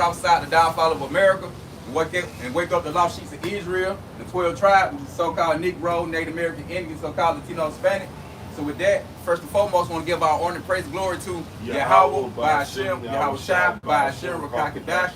outside the downfall of America and wake up the lost sheets of Israel, the 12 tribes, so-called Negro, Native American Indian, so-called Latino, Hispanic. So with that, first and foremost, I want to give our honor and praise and glory to Yahweh, by Hashem, Yahweh Shai, by Hashem, Rakakadash.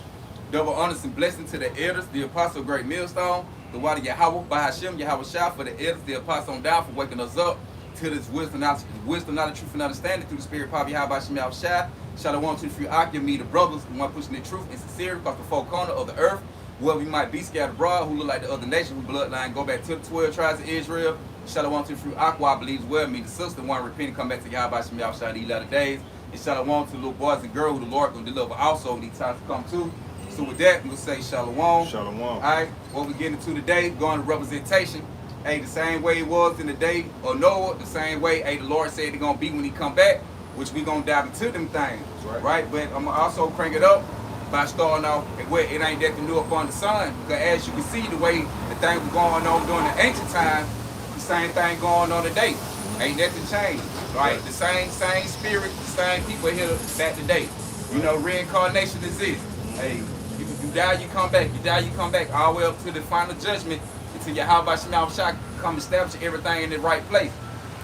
Double honors and blessing to the elders, the apostle of Great Millstone, the water Yahweh, by Hashem, Yahweh Shai, for the elders, the apostle on down, for waking us up to this wisdom, knowledge, truth, and understanding through the spirit, Papa Yahweh, by Hashem, Yahweh Shai. Shalom to the free Akim, me, the brothers, the one pushing the truth and sincerity across the four corners of the earth, wherever we might be scattered abroad, who look like the other nations, who bloodline go back to the 12 tribes of Israel. Shalom to the free Aqua, I believe well, me, the sister, one repent and come back to Yahweh, by Hashem, Yahweh Shai, these latter days. And shalom to the little boys and girls who the Lord will deliver also in these times to come too. So with that, we'll say shalom. Shalom. All right, what we getting into today, going to representation. Hey, the same way it was in the day of Noah, the same way, hey, the Lord said it's going to be when he come back, which we going to dive into them things, right? But I'm going to also crank it up by starting off, where it ain't that new up on the sun. Because as you can see, the way the thing was going on during the ancient time, the same thing going on today. Ain't nothing changed, right? The same spirit, the same people here back today. You know, reincarnation exists. Hey, you die, you come back. You die, you come back. All the way up to the final judgment until Yahweh Shema Shai come establish everything in the right place.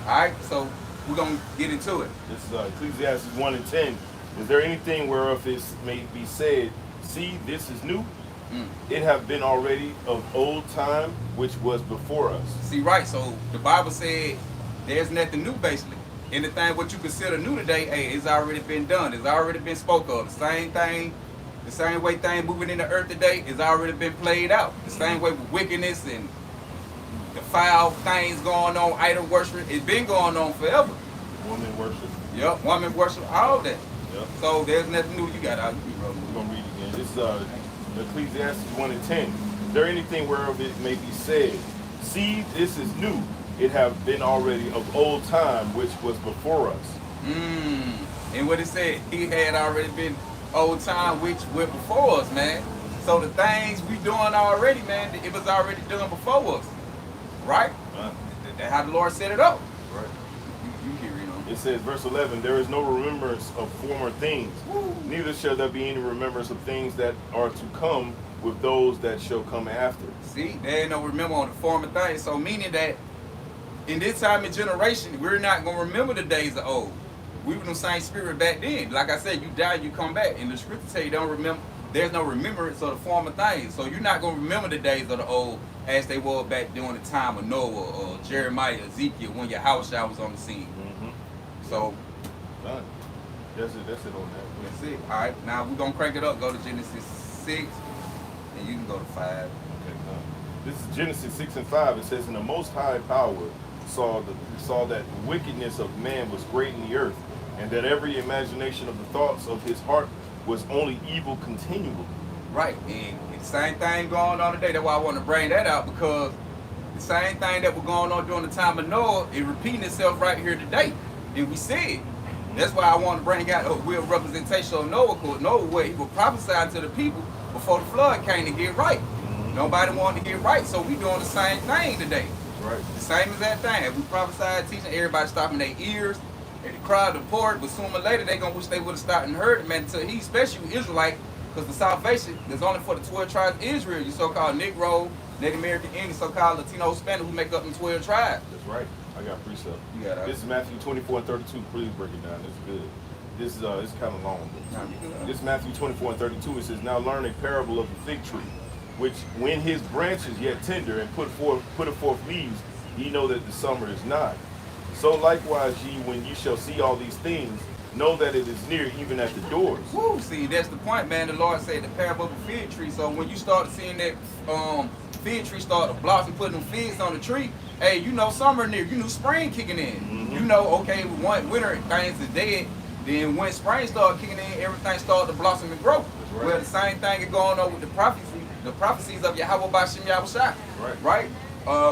All right, so we're going to get into it. This is Ecclesiastes 1 and 10. Is there anything whereof it may be said, see, this is new? It have been already of old time, which was before us. See, right, so the Bible said there's nothing new, basically. Anything what you consider new today, hey, it's already been done. It's already been spoke of. The same thing, the same way things moving in the earth today has already been played out. The same way with wickedness and the foul things going on, idol worship, it's been going on forever. Woman worship. Yep, woman worship, all that. Yep. So there's nothing new. You got out. We're going to read again. This is Ecclesiastes 1 and 10. Is there anything whereof it may be said, see, this is new? It have been already of old time, which was before us. And what it said, he had already been old time, which went before us, man. So the things we doing already, man, it was already done before us. Right? That's how the Lord set it up. Right. You hear it on. It says, verse 11, there is no remembrance of former things, neither shall there be any remembrance of things that are to come with those that shall come after. See, there ain't no remember on the former things. So meaning that in this time and generation, we're not going to remember the days of old. We were the same spirit back then. Like I said, you die, you come back. And the scripture tell you don't remember. There's no remembrance of the former things. So you're not going to remember the days of the old as they were back during the time of Noah or Jeremiah, Ezekiel, when your house was on the scene. So, done. That's it on that. That's it. All right, now we're going to crank it up. Go to Genesis 6, and you can go to 5. Okay, done. This is Genesis 6 and 5. It says, and the Most High Power saw that the wickedness of man was great in the earth, and that every imagination of the thoughts of his heart was only evil continually. Right, and the same thing going on today. That's why I want to bring that out, because the same thing that was going on during the time of Noah is repeating itself right here today. And we see it. That's why I want to bring out a real representation of Noah, because Noah, where he was prophesying to the people before the flood came to get right. Nobody wanted to get right, so we doing the same thing today. Right. The same as that thing. We prophesied, teaching, everybody stopping their ears, and the crowd deport, but sooner or later they gonna wish they would have stopped and heard it, man. Until he, especially Israelite, because the salvation is only for the 12 tribes of Israel. You so-called Negro, Native American Indian, so-called Latino, Hispanic, who make up them 12 tribes. That's right. I got precept. You got this is Matthew 24 and 32. Please break it down. It's good. This is it's kind of long. This is Matthew 24 and 32. It says, now learn a parable of the fig tree, which when his branch is yet tender and putteth forth leaves, ye know that the summer is nigh. So likewise ye, when ye shall see all these things, know that it is near, even at the doors. Woo, see, that's the point, man. The Lord said the parable of the fig tree. So when you start seeing that fig tree start to blossom, putting them figs on the tree, hey, you know summer near, you know spring kicking in. You know, okay, one winter things is dead. Then when spring started kicking in, everything started to blossom and grow. Right. Well, the same thing is going on with the prophecies of Yahweh Bashem Yahweh Shai. Right?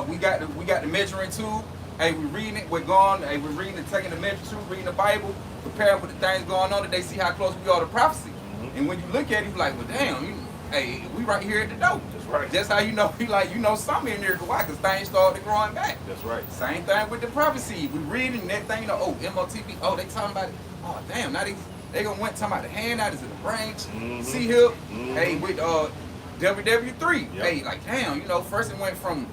We got the measuring tool. Hey, we reading it, we're going, hey, we're reading and taking the measuring tool, reading the Bible, preparing with the things going on, that they see how close we are to prophecy. And when you look at it, you're like, well, damn, hey, we right here at the door. That's right. That's how you know, something in there. Why? Because things started growing back. That's right. Same thing with the prophecy. We reading that thing, oh, MOTB, oh, they talking about it. Oh, damn, now They gonna went talking about the hand out is in the branch, C-hip, hey, with WW3. Yep. Hey, like damn, you know, first it went from,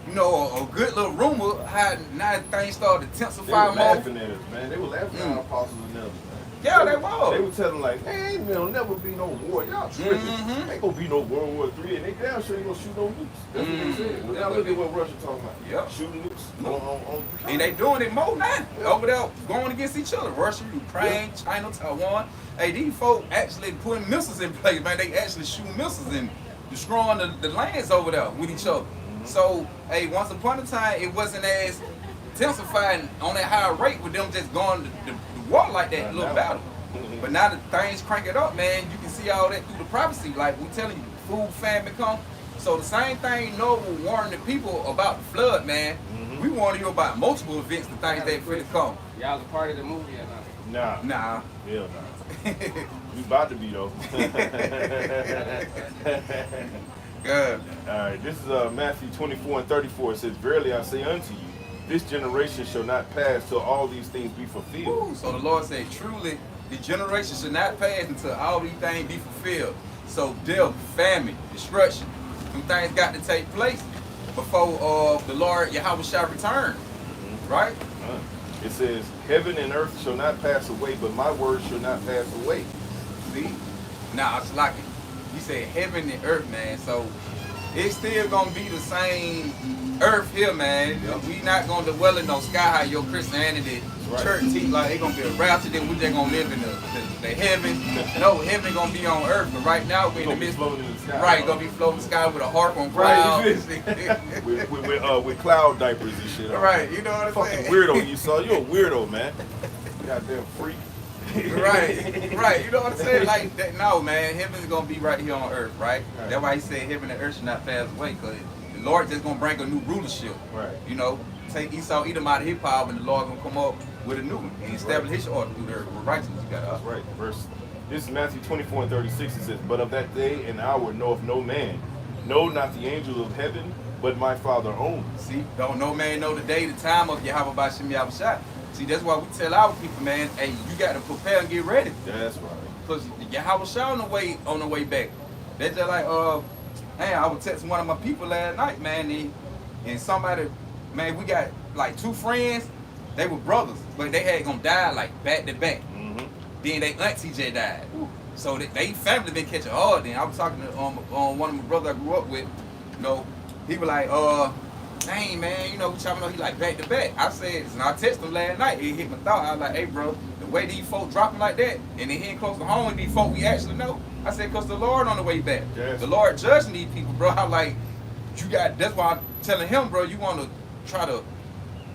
you know, a good little rumor, how now things started to They intensify were more. laughing at us, man. They were laughing at our apostles and elders, man. Yeah, they They was. were telling like, hey, there'll never be no war. Y'all tripping. Ain't gonna be no World War III, and they damn sure ain't gonna shoot no nukes. That's what they said. Well, now look at what Russia talking about. Yep. Shooting nukes on And they doing it more now. Over there going against each other. Russia, Ukraine, China, Taiwan. Hey, these folk actually putting missiles in place, man. They actually shooting missiles and destroying the lands over there with each other. So, hey, once upon a time, it wasn't as intensified on that high rate with them just going to war like that, little battle. But now that things crank it up, man, you can see all that through the prophecy. Like we telling you, food famine come. So the same thing Noah warned the people about the flood, man. We warning you about multiple events, the things that finna come. Y'all was a part of the movie or not? Nah. Nah. Hell nah. We about to be though. Good. Alright, this is Matthew 24 and 34. It says, verily I say unto you, this generation shall not pass till all these things be fulfilled. Ooh, so the Lord said, truly, the generation should not pass until all these things be fulfilled. So death, famine, destruction, some things got to take place before the Lord Yahweh shall return. Right? It says, heaven and earth shall not pass away, but my word shall not pass away. See? Nah, it's like it. He said heaven and earth, man. So it's still gonna be the same earth here, man. We not gonna dwell in no sky high, your Christianity church teach like they gonna be a rapture, then we just gonna live in the heaven. No, heaven gonna be on earth, but right now we in the midst. Floating in the sky. Right, gonna be floating in the sky with a harp on Right, clouds. with cloud diapers and shit on. Right, you know what I'm Fucking saying? weirdo, you saw. You're a weirdo, man. Goddamn freak. right, you know what I'm saying? Like that, no, man, heaven's gonna be right here on earth, right? Right. That's why he said heaven and earth should not pass away, because the Lord just gonna bring a new rulership. Right. You know, take Esau, Edom out of his power, and the Lord gonna come up with a new one and establish his order through the earth with righteousness. You got That's right. This is Matthew 24 and 36. It says, but of that day and hour knoweth no man, no, not the angel of heaven, but my Father only. See, don't no man know the day, the time of Yahweh B'Shem Yahushua. See, that's why we tell our people, man, hey, you got to prepare and get ready. That's right. Because Yahushua on the way back. That's just like, man, I was texting one of my people last night, man, and somebody, man, we got like two friends, they were brothers, but they had gonna die like back to back. Then they auntie just died. So they family been catching hard. Then I was talking to one of my brothers I grew up with, you know, he was like, dang, man, you know, we talking about he like back to back. I said, and I texted him last night, it hit my thought. I was like, hey, bro, the way these folk dropping like that, and they hitting close to home with these folk we actually know. I said, because the Lord on the way back. Yes. The Lord judging these people, bro. I'm like, that's why I'm telling him, bro, you want to try to,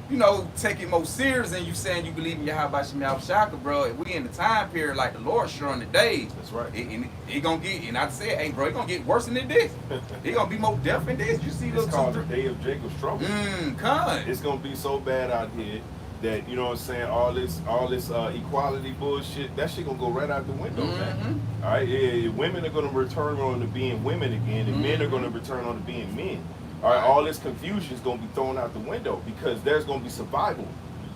you know, take it more serious than you saying you believe in Yahweh Shem Yahushua, bro. If we in the time period like the Lord showing the days. That's right. It gonna get, and I said, hey, bro, it gonna get worse than this. It gonna be more death than this. You see, It's little called the day of Jacob's trouble. Con. It's gonna be so bad out here that, you know what I'm saying, all this equality bullshit, that shit gonna go right out the window, man. All right, yeah, women are gonna return on to being women again, and men are gonna return on to being men. All right, all this confusion is gonna be thrown out the window because there's gonna be survival.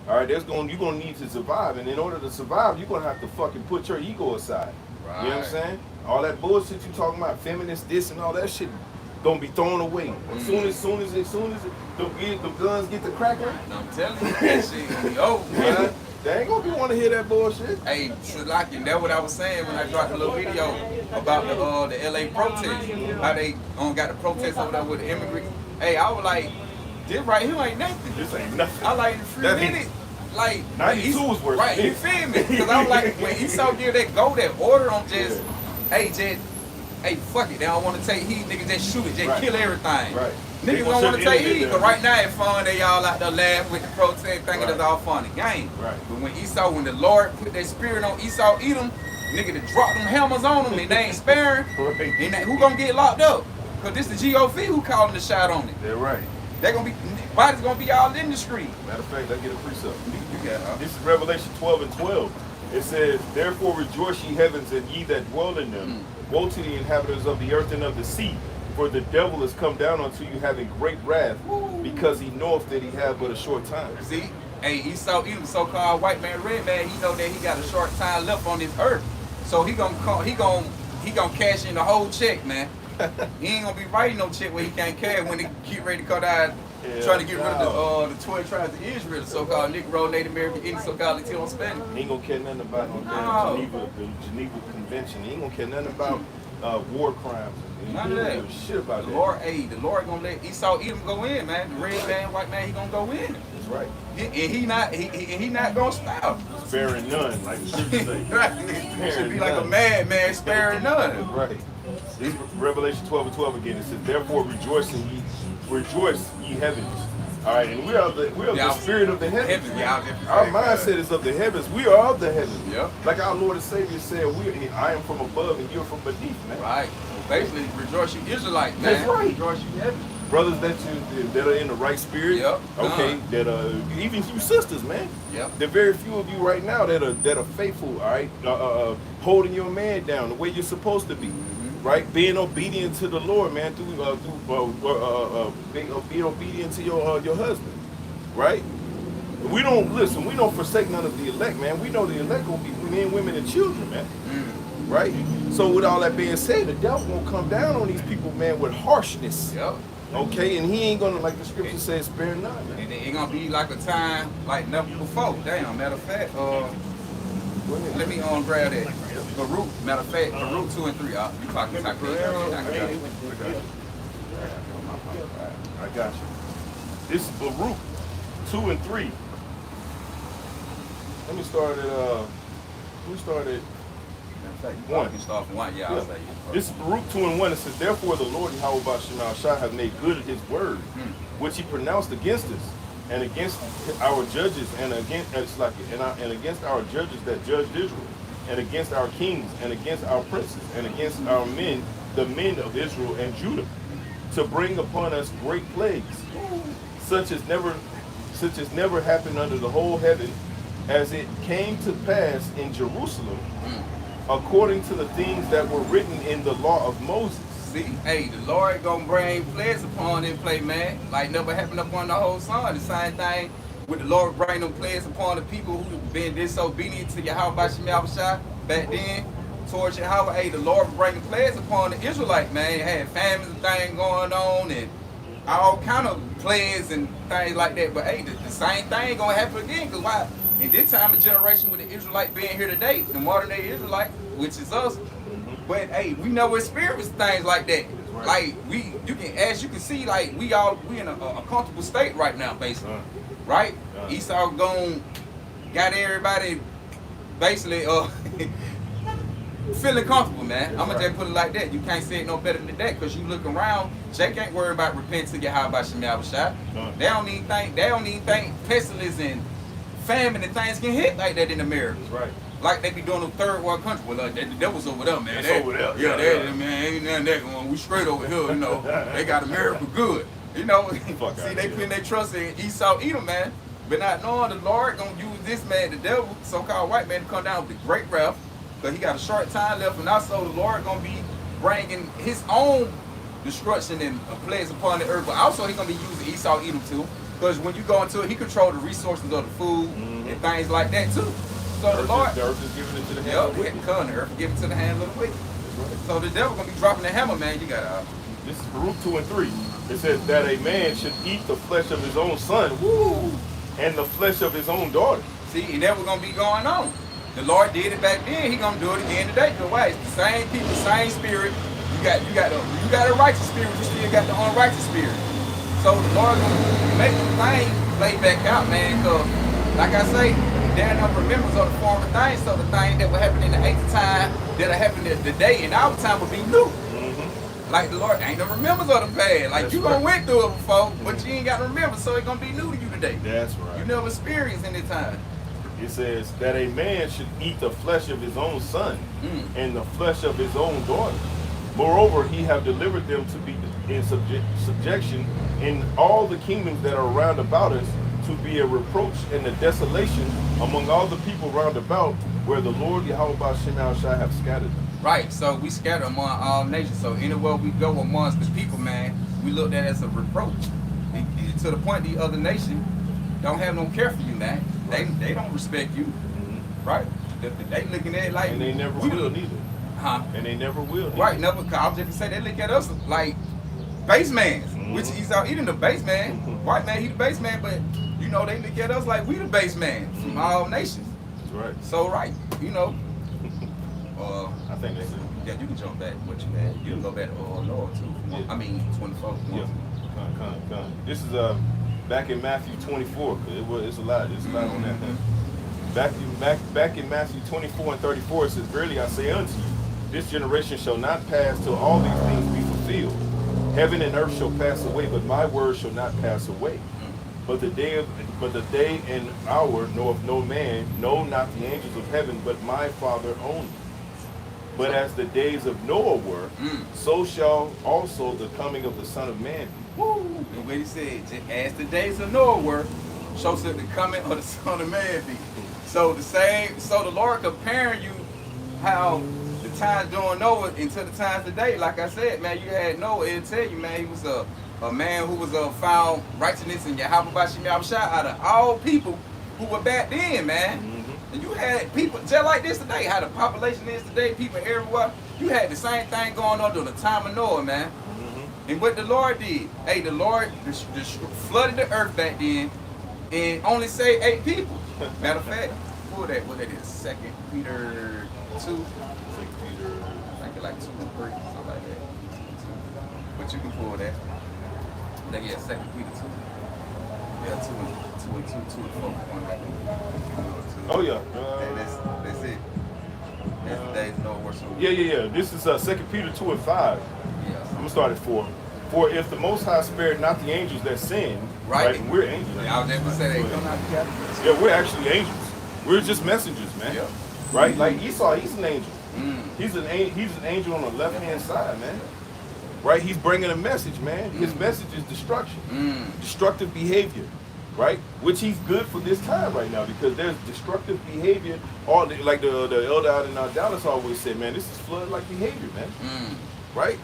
All right, you're gonna need to survive, and in order to survive, you're gonna have to fucking put your ego aside. Right. You know what I'm saying? All that bullshit you talking about, feminist this and all that shit, gonna be thrown away. As soon as the guns get to cracking, I'm telling you, that shit gonna be over, man. they ain't gonna be want to hear that bullshit. Hey, Shalaki, that's what I was saying when I dropped a little video about the LA protest. How they got the protest over there with the immigrants. Hey, I was like, this right here ain't nothing. This ain't nothing. I like the free That minute. Like 92 was worse. Right, you feel me? Because I was like, when Esau give that order on just, hey, fuck it, they don't want to take heat, niggas just shoot it, just kill everything. Right. Niggas don't want to take heat, but right now it's fun. They all out there laughing with the protest, thinking it's all fun and game. Right. But when the Lord put their spirit on Esau, Edom, nigga to drop them hammers on them and they ain't sparing, Right. and who gonna get locked up? Because this the GOV who calling the shot on it. They're right. They gonna be, bodies gonna be all in the street. Matter of fact, I get a precept. You got This is Revelation 12 and 12. It says, therefore rejoice ye heavens and ye that dwell in them. Woe to the inhabitants of the earth and of the sea. For the devil is come down unto you having great wrath, because he knoweth that he have but a short time. See, hey, Esau Edom, so-called white man, red man, he know that he got a short time left on this earth. So he gonna cash in the whole check, man. He ain't gonna be writing no check where he can't cash when they get ready to cut out, trying to get rid of the 12 tribes of Israel, the so-called Negro, Native American, Indian, so-called Latino, Spanish. He ain't gonna care nothing about the Geneva Convention. He ain't gonna care nothing about war crimes. None of that. Shit about the that. Lord, the Lord gonna let Esau Edom go in, man. The red man, white man, he gonna go in. That's right. And he not gonna stop. Sparing none, like the scripture say. Right. Should be like a madman sparing none. Right. This Revelation 12:12 again. It says, "Therefore rejoice ye heavens." All right, and we are the spirit of the heavens. Our mindset is of the heavens. We are of the heavens. Yep. Like our Lord and Savior said, I am from above and you're from beneath, man. Right. Basically, rejoice you Israelite, man. That's right. Rejoice you heaven. Brothers that are in the right spirit. Yep. Okay. That even you sisters, man. Yep. There are very few of you right now that are faithful. All right. Holding your man down the way you're supposed to be. Right, being obedient to the Lord, man, being obedient to your husband, right? We don't forsake none of the elect, man. We know the elect gonna be men, women, and children, man. Right? So with all that being said, the devil gonna come down on these people, man, with harshness. Yep. Okay, and he ain't gonna, like the scripture says, spare none, man. And it ain't gonna be like a time like never before. Damn, matter of fact, let me grab that. Baruch, matter of fact, Baruch 2 and 3. You talking type of I got you. This is Baruch 2 and 3. Let me start at 1. Can start from 1. Yeah, I'll say it. This is Baruch 2 and 1. It says, "Therefore the Lord Yahweh Shema Shah have made good his word, which he pronounced against us, and against our judges, and against our judges that judged Israel, and against our kings, and against our princes, and against our men, the men of Israel and Judah, to bring upon us great plagues, such as never happened under the whole heaven, as it came to pass in Jerusalem, according to the things that were written in the law of Moses." See, hey, the Lord gonna bring plagues upon them play, man. Like never happened upon the whole sun. The same thing with the Lord bringing them plagues upon the people who been disobedient to Yahweh Shah back then towards Yahweh. Hey, the Lord bringing plagues upon the Israelite, man. Had famines and things going on and all kind of plagues and things like that. But hey, the same thing gonna happen again. Cause why? In this time of generation with the Israelite being here today, the modern day Israelite, which is us. But hey, we know experience things like that. Right. Like you can see, like we in a comfortable state right now, basically. Right? Esau got everybody basically feeling comfortable, man. I'm gonna just put it like that. You can't say it no better than that, because you look around, Jake ain't worried about repenting to Yahweh Shema Shah. They don't even think pestilence and famine and things can hit like that in America. Right. Like they be doing them third world countries. Well, that was over there, man. Over there. Yeah, man, ain't nothing that going. We straight over here, you know. They got America good. You know, see, they putting their trust in Esau Edom, man. But not knowing the Lord gonna use this man, the devil, so-called white man, to come down with the great wrath, because he got a short time left, and also the Lord gonna be bringing his own destruction and plagues upon the earth. But also he's gonna be using Esau Edom too, because when you go into it, he control the resources of the food and things like that too. So the Lord, the earth is giving it to the hand of the wicked. The earth give it to the hand of the wicked. So the devil gonna be dropping the hammer, man. You got This is Baruch 2 and 3. It says that a man should eat the flesh of his own son, and the flesh of his own daughter. See, and that was gonna be going on. The Lord did it back then. He gonna do it again today. Because why? It's the same people, same spirit. You got a righteous spirit. You still got the unrighteous spirit. So the Lord gonna make the thing play back out, man. Because like I say, there are no remembrance of the former things. So the thing that will happen in the 8th time that'll happen today in our time will be new. Like the Lord ain't no remembrance of the past. Like you gonna went through it before, but you ain't got to remember, so it's gonna be new to you today. That's right. You never experienced any time. It says that a man should eat the flesh of his own son and the flesh of his own daughter. Moreover, he have delivered them to be in subjection in all the kingdoms that are round about us, to be a reproach and a desolation among all the people round about, where the Lord Yahweh Shema Shah have scattered them. Right, so we scatter among all nations. So anywhere we go amongst the people, man, we look at it as a reproach. To the point the other nation don't have no care for you, man. They don't respect you, right? They looking at it like and they never will neither. Huh? And they never will. Neither. Right, never. I was just gonna say they look at us like base mans, which he's out eating the base man. White man, he the base man, but you know they look at us like we the base man from all nations. That's right. So right, you know. I think that's it. Yeah, you can jump back what you had. You can go back to Lord too. Yeah. I mean 24. Yeah. Come. This is back in Matthew 24. It's a lot. There's a lot on that. Back in Matthew 24 and 34, it says, "Verily I say unto you, this generation shall not pass till all these things be fulfilled. Heaven and earth shall pass away, but my word shall not pass away. But the day and hour knoweth no man, no, not the angels of heaven, but my Father only. But as the days of Noah were, so shall also the coming of the Son of Man be." Woo! And what he said, as the days of Noah were, so shall the coming of the Son of Man be. So the Lord comparing you how the times during Noah into the times today. Like I said, man, you had Noah, it'll tell you, man, he was a man who was found righteousness in Yahweh Bashim Yahushua out of all people who were back then, man. And you had people just like this today, how the population is today, people everywhere. You had the same thing going on during the time of Noah, man. And what the Lord did, the Lord flooded the earth back then and only saved 8 people. Matter of fact, what that is, 2 Peter 2. 2 Peter. I think like 2 and 3, something like that. But you can pull that. I think 2 Peter 2. Yeah, 2 and 2 and 4. One right there. Oh yeah. That's it. That's the days no worse. Yeah. This is 2 Peter 2 and 5. Yeah. I'm gonna start at 4. For if the Most High spared not the angels that sinned, right? And we're angels. Yeah, I was just gonna say they come out together. Yeah, we're actually angels. We're just messengers, man. Yeah. Right? Like Esau, he's an angel. He's an angel on the left hand side, man. Right? He's bringing a message, man. His message is destruction, destructive behavior, right? Which he's good for this time right now because there's destructive behavior. Like the elder out in Dallas always said, man, this is flood-like behavior, man. Right?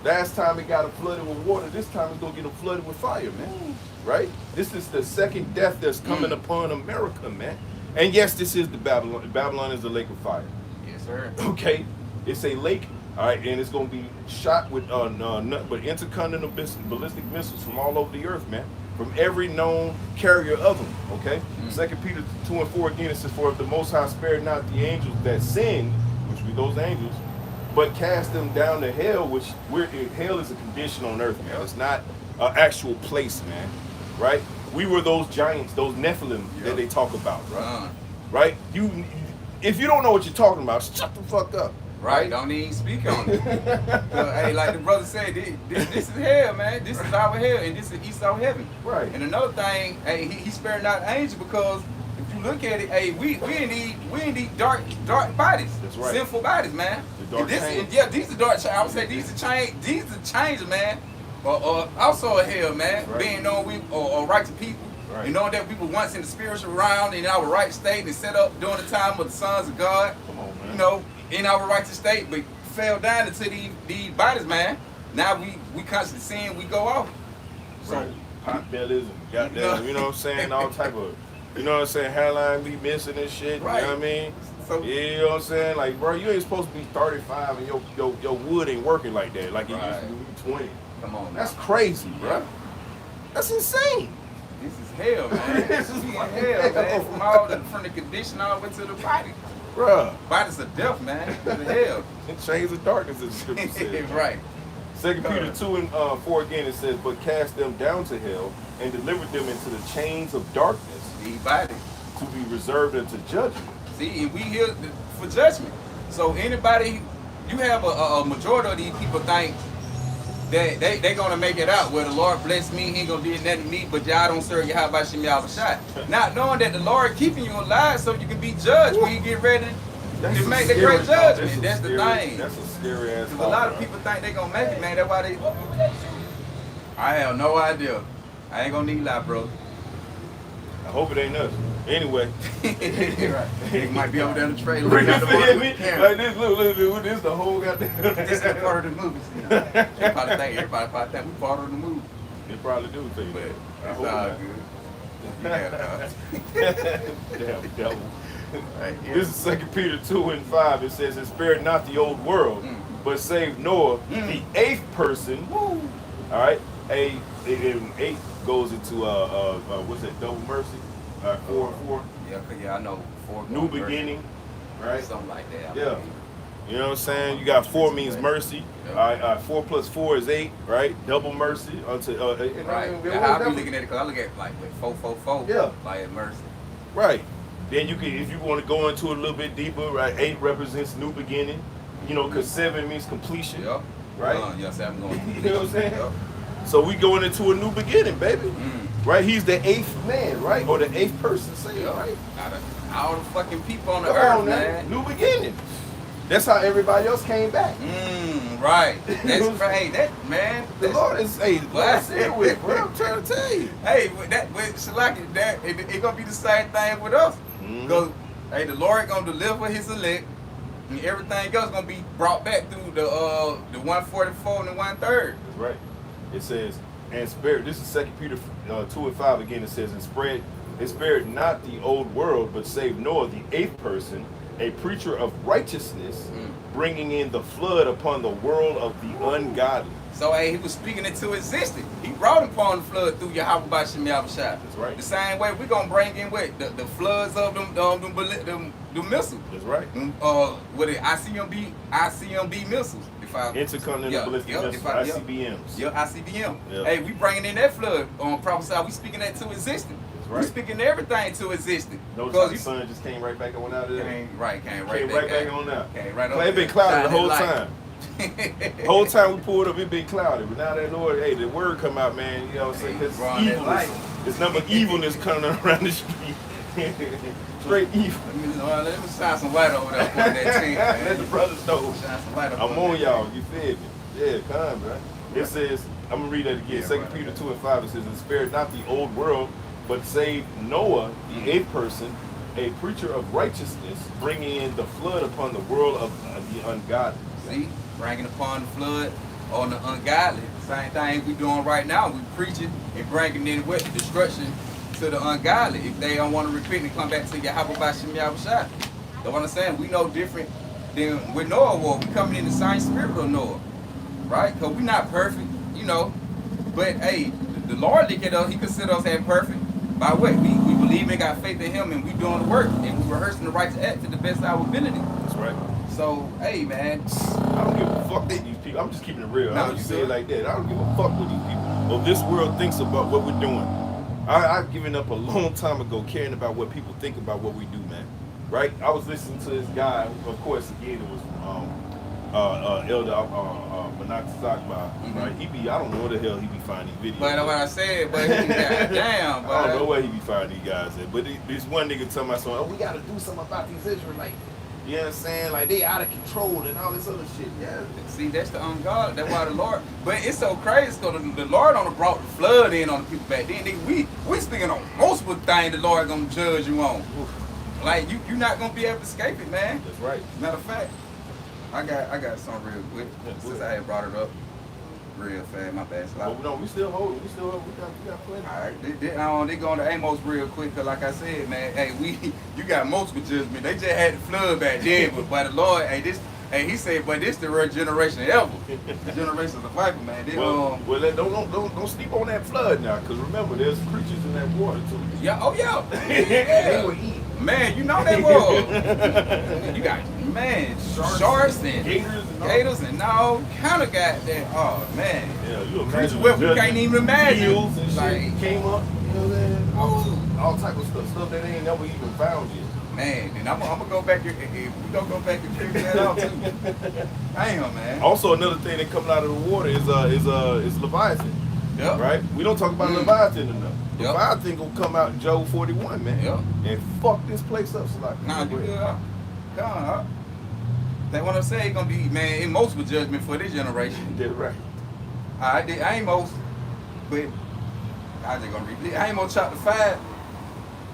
Last time it got them flooded with water. This time it's gonna get them flooded with fire, man. Right? This is the second death that's coming upon America, man. And yes, this is the Babylon. Babylon is the lake of fire. Yes, sir. Okay, it's a lake, all right, and it's gonna be shot with intercontinental ballistic missiles from all over the earth, man. From every known carrier of them. Okay. 2 Peter 2 and 4 again. It says, "For if the Most High spared not the angels that sinned, which be those angels, but cast them down to hell," which hell is a condition on earth, man. It's not an actual place, man. Right? We were those giants, those Nephilim that they talk about, right? Right? If you don't know what you're talking about, shut the fuck up. Right? Don't even speak on it. Hey, like the brother said, this is hell, man. This is our hell, and this is Esau heaven. Right. And another thing, hey, he spared not the angel because if you look at it, hey, we need dark bodies. That's right. Sinful bodies, man. The dark chains. Yeah, these are dark chains. I would say these are changes, man. Also a hell, man. Right. Being known we are righteous people. Right. And knowing that we were once in the spiritual realm in our right state and set up during the time of the sons of God. Come on, man. You know, in our righteous state, but fell down into these bodies, man. Now we constantly sin, we go off. So right. Pot bellies and goddamn, you know what I'm saying, all type of, you know what I'm saying, hairline be missing and shit. Right. You know what I mean? So, yeah, you know what I'm saying? Like, bro, you ain't supposed to be 35 and your wood ain't working like that, like it used to be 20. Come on, man. That's crazy, bro. That's insane. This is hell, man. This is hell, man. From the condition all the way to the body. Bruh. Bodies of death, man. This is hell. And chains of darkness, as the scripture says. Right. 2 Peter 2 and 4 again, it says, "But cast them down to hell and deliver them into the chains of darkness, These bodies to be reserved unto judgment." See, and we here for judgment. So anybody, you have a majority of these people think that they gonna make it out. Well, the Lord bless me, He ain't gonna do nothing to me, but y'all don't serve Yahweh Shem Yahushua. Not knowing that the Lord keeping you alive so you can be judged when you get ready to make the great judgment. That's the thing. That's a scary ass. Because a lot of people think they gonna make it, man. That's why they. I have no idea. I ain't gonna need lie, bro. I hope it ain't us. Anyway. Right. It might be over there in the trailer. Like this, look, this the whole goddamn. This is part of the movie. Everybody think we part of the movie. They probably do think But that. it's all good. Yeah, Damn devil. right, yeah. This is 2 Peter 2:5. It says, and spared not the old world, but saved Noah, the eighth person. Woo. All right. Eight goes into what's that? Double mercy. 4. Yeah, I know. New beginning. Right. Something like that. Yeah. You know what I'm saying? You got 4 means mercy. Yeah. All right, 4 plus 4 is 8, right? Double mercy. Right. That's how I be looking at it, because I look at like 4. Yeah. Like mercy. Right. Then you can, if you want to go into it a little bit deeper, right? 8 represents new beginning. You know, because 7 means completion. Yep. Right? Yes, I'm going to. You know what I'm saying? Yep. So we going into a new beginning, baby. Right? He's the 8th man, right? Or the 8th person saved, right? Out of all the fucking people on the Come earth, on, man. New beginning. That's how everybody else came back. Right. That's right. That man. The Lord is, hey, blessed with, bro. I'm trying to tell you. Hey, with Shalaki, that it gonna be the same thing with us. Because hey, the Lord gonna deliver His elect, and everything else gonna be brought back through the 144 and the 1/3. That's right. It says, and spared. This is 2 Peter 2:5 again. It says, and spared not the old world, but saved Noah, the 8th person, a preacher of righteousness, bringing in the flood upon the world of the ungodly. So hey, He was speaking into existence. He brought upon the flood through Yahweh Bashim Yahushua. That's right. The same way we gonna bring in what the floods of them missiles. That's right. What it ICMB missiles. Intercontinental ballistic missiles, ICBMs. Yeah, ICBM. Yeah. Hey, we bringing in that flood on prophesy. We speaking that to existence. That's right. We speaking everything to existence. Notice how the sun just came right back on out of there. Came right Came right back on out. Came right It been cloudy the whole time. The whole time we pulled up, it been cloudy. But now that Lord, hey, the word come out, man. You know what I'm saying? Because evilness, there's number evilness coming around the street. Straight evil. Let me shine some light over there on that team, man. Let the brothers know. Shine some light over I'm on y'all. You feel me? Yeah, come, bro. It says, I'm gonna read that again. 2 Peter 2:5. It says, and spared not the old world, but saved Noah, the 8th person, a preacher of righteousness, bringing in the flood upon the world of the ungodly. See, bringing upon the flood on the ungodly. Same thing we doing right now. We preaching and bringing in what destruction to the ungodly if they don't want to repent and come back to Yahweh Bashim Yahushua. That's what I'm saying. We know different than with Noah was. We coming in the same spirit of Noah, right? Because we not perfect, you know. But hey, the Lord look at us. He consider us as perfect. By what? We believe and got faith in Him, and we doing the work, and we rehearsing the right to act to the best of our ability. That's right. So, hey, man. I don't give a fuck with these people. I'm just keeping it real. No, I don't say it like that. I don't give a fuck what these people or this world thinks about what we're doing. I've given up a long time ago caring about what people think about what we do, man. Right? I was listening to this guy. Of course, again, it was Elder Manak Sakba. Right? I don't know where the hell he be finding these videos. But what I said, but damn, but I don't know where he be finding these guys at. But this one nigga telling my son, oh, we got to do something about these Israelites. You know what I'm saying? Like, they out of control and all this other shit. Yeah. See, that's the ungodly. That's why the Lord. But it's so crazy because the Lord only brought the flood in on the people back then. We speaking on multiple things the Lord gonna judge you on. Like you're not gonna be able to escape it, man. That's right. Matter of fact, I got something real quick since I had brought it up. Real fast, my bad. But no, we still holding. We got plenty. All right, they going to Amos real quick, cause like I said, man, hey, you got multiple judgment. They just had the flood back then, but by the Lord, he said, but this the real generation ever. The generation of the Bible, man. They, don't sleep on that flood now, cause remember, there's creatures in that water too. Yeah, oh yeah. They were eating. Man, you know they was. You got sharks and gators and all kind of goddamn. Oh man. Yeah, you Creatures imagine we can't even imagine. Eels and like, shit came up. You know what I'm saying? All type of stuff that they ain't never even found yet. Man, and I'm gonna go back here. We gonna go back and figure that out too. Damn, man. Also, another thing that comes out of the water is Leviathan. Yep. Right? We don't talk about Leviathan enough. Yep. Leviathan gonna come out in Job 41, man. Yep. And fuck this place up, so like. Nah, you good, huh? Come on, huh? That's what I'm saying. Gonna be, man, in multiple judgment for this generation. That's right. I ain't most, but I just gonna read. Amos chapter 5,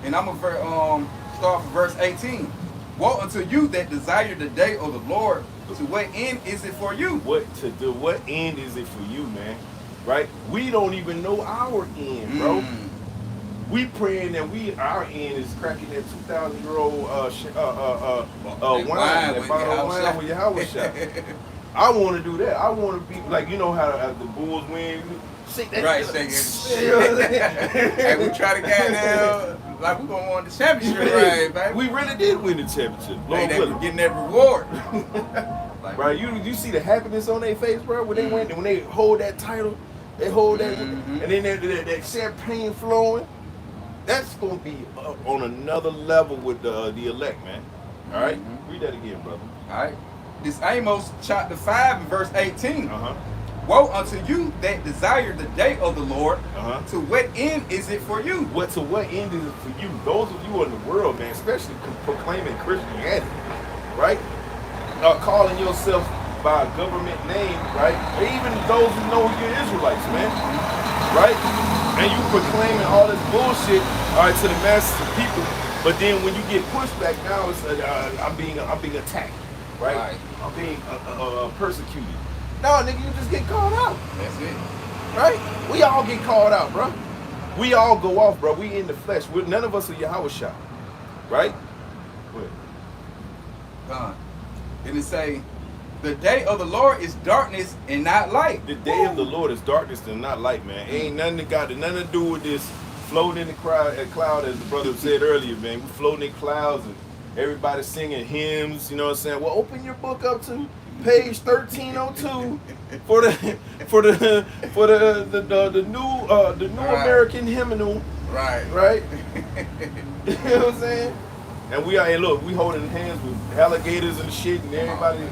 and I'm gonna start from verse 18. Woe unto you that desire the day of the Lord. To what end is it for you? What end is it for you, man? Right? We don't even know our end, bro. We praying that our end is cracking that 2,000-year-old wine, that bottle of wine with your house shot. I want to do that. I want to be like, you know how the Bulls win. Shake that right, shake it. Hey, we try to get down like we gonna win the championship, right, baby? We really did win the championship. Hey, they were getting that reward. Like, bro, you see the happiness on their face, bro, when they win, when they hold that title, they hold that, and then that champagne flowing. That's gonna be on another level with the elect, man. All right, read that again, brother. All right, this Amos chapter 5 and verse 18. Uh-huh. Woe unto you that desire the day of the Lord. To what end is it for you? To what end is it for you? Those of you in the world, man, especially proclaiming Christianity, right? Calling yourself by a government name, right? Or even those who know you're Israelites, man, right? And you proclaiming all this bullshit, all right, to the masses of people. But then when you get pushed back, now it's I'm being attacked, right? I'm being persecuted. No, nigga, you just get called out. That's it. Right? We all get called out, bro. We all go off, bro. We in the flesh. None of us are Yahweh shot. Right? Go ahead. And it say, the day of the Lord is darkness and not light. The day of the Lord is darkness and not light, man. Ain't nothing that got nothing to do with this floating in the cloud, as the brother said earlier, man. We floating in clouds and everybody singing hymns, you know what I'm saying? Well, open your book up to page 1302 for the new American hymnal. Right. You know what I'm saying? And we holding hands with alligators and shit, and everybody,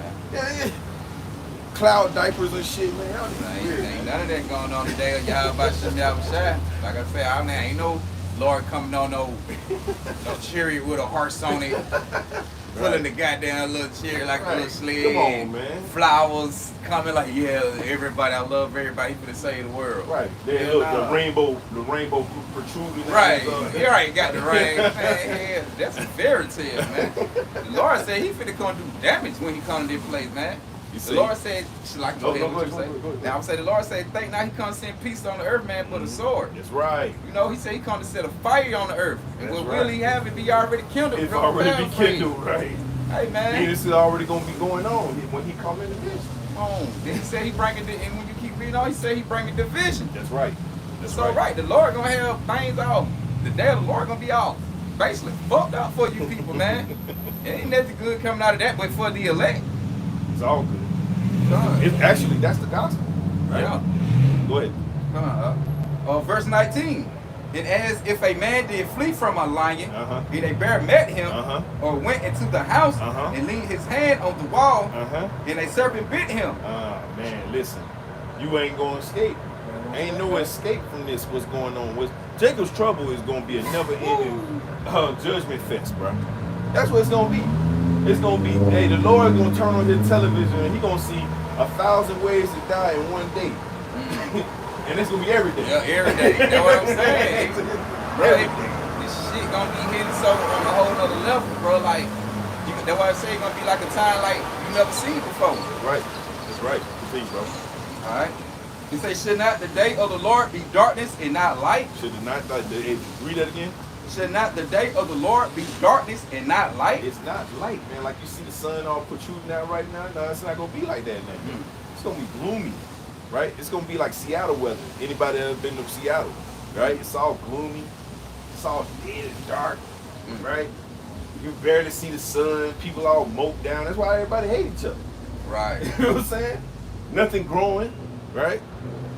cloud diapers and shit, man. Ain't none of that going on today. Y'all about Shem Yahushua. Like I said, ain't no Lord coming on no chariot with a horse on it. Pulling the goddamn little chair like a little sled. Come on, man. Flowers coming like, everybody, I love everybody for to save the world. Right. Then look, the rainbow protruding. Right. You already got the rain. Man, that's a fairy tale, man. The Lord said he finna come do damage when he come to this place, man. The Lord said, like go ahead, what you say? Now I'm saying the Lord said, think now he come to send peace on the earth, man, but a sword. That's right. You know, he said he come to set a fire on the earth. And what will he have it be already kindled? It's already be kindled, right. Hey, man. This is already going to be going on when he come into this. Then he said he bringing it, and when you keep reading on, he said he bringing division. That's right. That's right. The Lord going to have things off. The day of the Lord going to be off. Basically, fucked up for you people, man. Ain't nothing good coming out of that, but for the elect. It's all good. Actually, that's the gospel. Right? Yeah. Go ahead. Verse 19. And as if a man did flee from a lion, and a bear met him, or went into the house and leaned his hand on the wall, and a serpent bit him. Man, listen, you ain't going to escape. Ain't no escape from this. What's going on? Jacob's trouble is going to be a never-ending judgment fest, bro. That's what it's going to be. It's going to be, hey, the Lord's going to turn on his television and he's going to see 1,000 ways to die in one day. And it's going to be every day. Yeah, every day. That's what I'm saying. Bro, this shit going to be hitting so on a whole nother level, bro. Like, that's why I say it's going to be like a time like you never seen before. Right. That's right. Continue, bro. All right. He say, should not the day of the Lord be darkness and not light? Should it not, read that again? Should not the day of the Lord be darkness and not light? It's not light, man. Like you see the sun all protruding out right now. No, it's not gonna be like that, man. It's gonna be gloomy, right? It's gonna be like Seattle weather. Anybody ever been to Seattle, right? It's all gloomy. It's all dead and dark, right? You barely see the sun. People all moped down. That's why everybody hate each other. Right. You know what I'm saying? Nothing growing, right?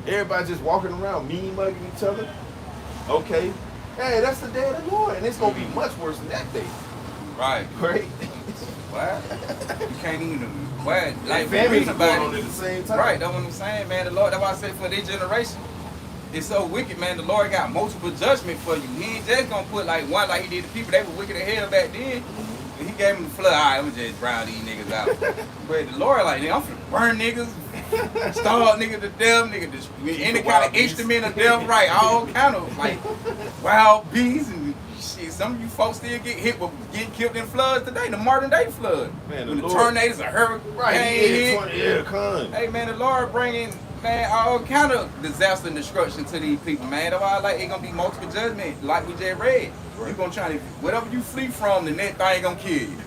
Everybody just walking around mean mugging each other. Okay. Hey, that's the day of the Lord, and it's gonna be much worse than that day. Right. Right? What? You can't even. What? Like family's going on at the same time. Right. That's what I'm saying, man. The Lord. That's why I say for this generation, it's so wicked, man. The Lord got multiple judgment for you. He ain't just gonna put like one like he did the people. They were wicked as hell back then. He gave them the flood. All right, I'm just drown these niggas out. But the Lord like, I'm finna burn niggas, starve niggas to death, any kind of instrument of death, right? All kind of like wild beasts and shit. Some of you folks still get hit with getting killed in floods today, the modern day flood. Man, when the tornadoes, a hurricane hit. Con. Hey man, the Lord bringing, man, all kind of disaster and destruction to these people, man. That's why like it gonna be multiple judgment, like we just read. Right. You gonna try to whatever you flee from, the next thing gonna kill you.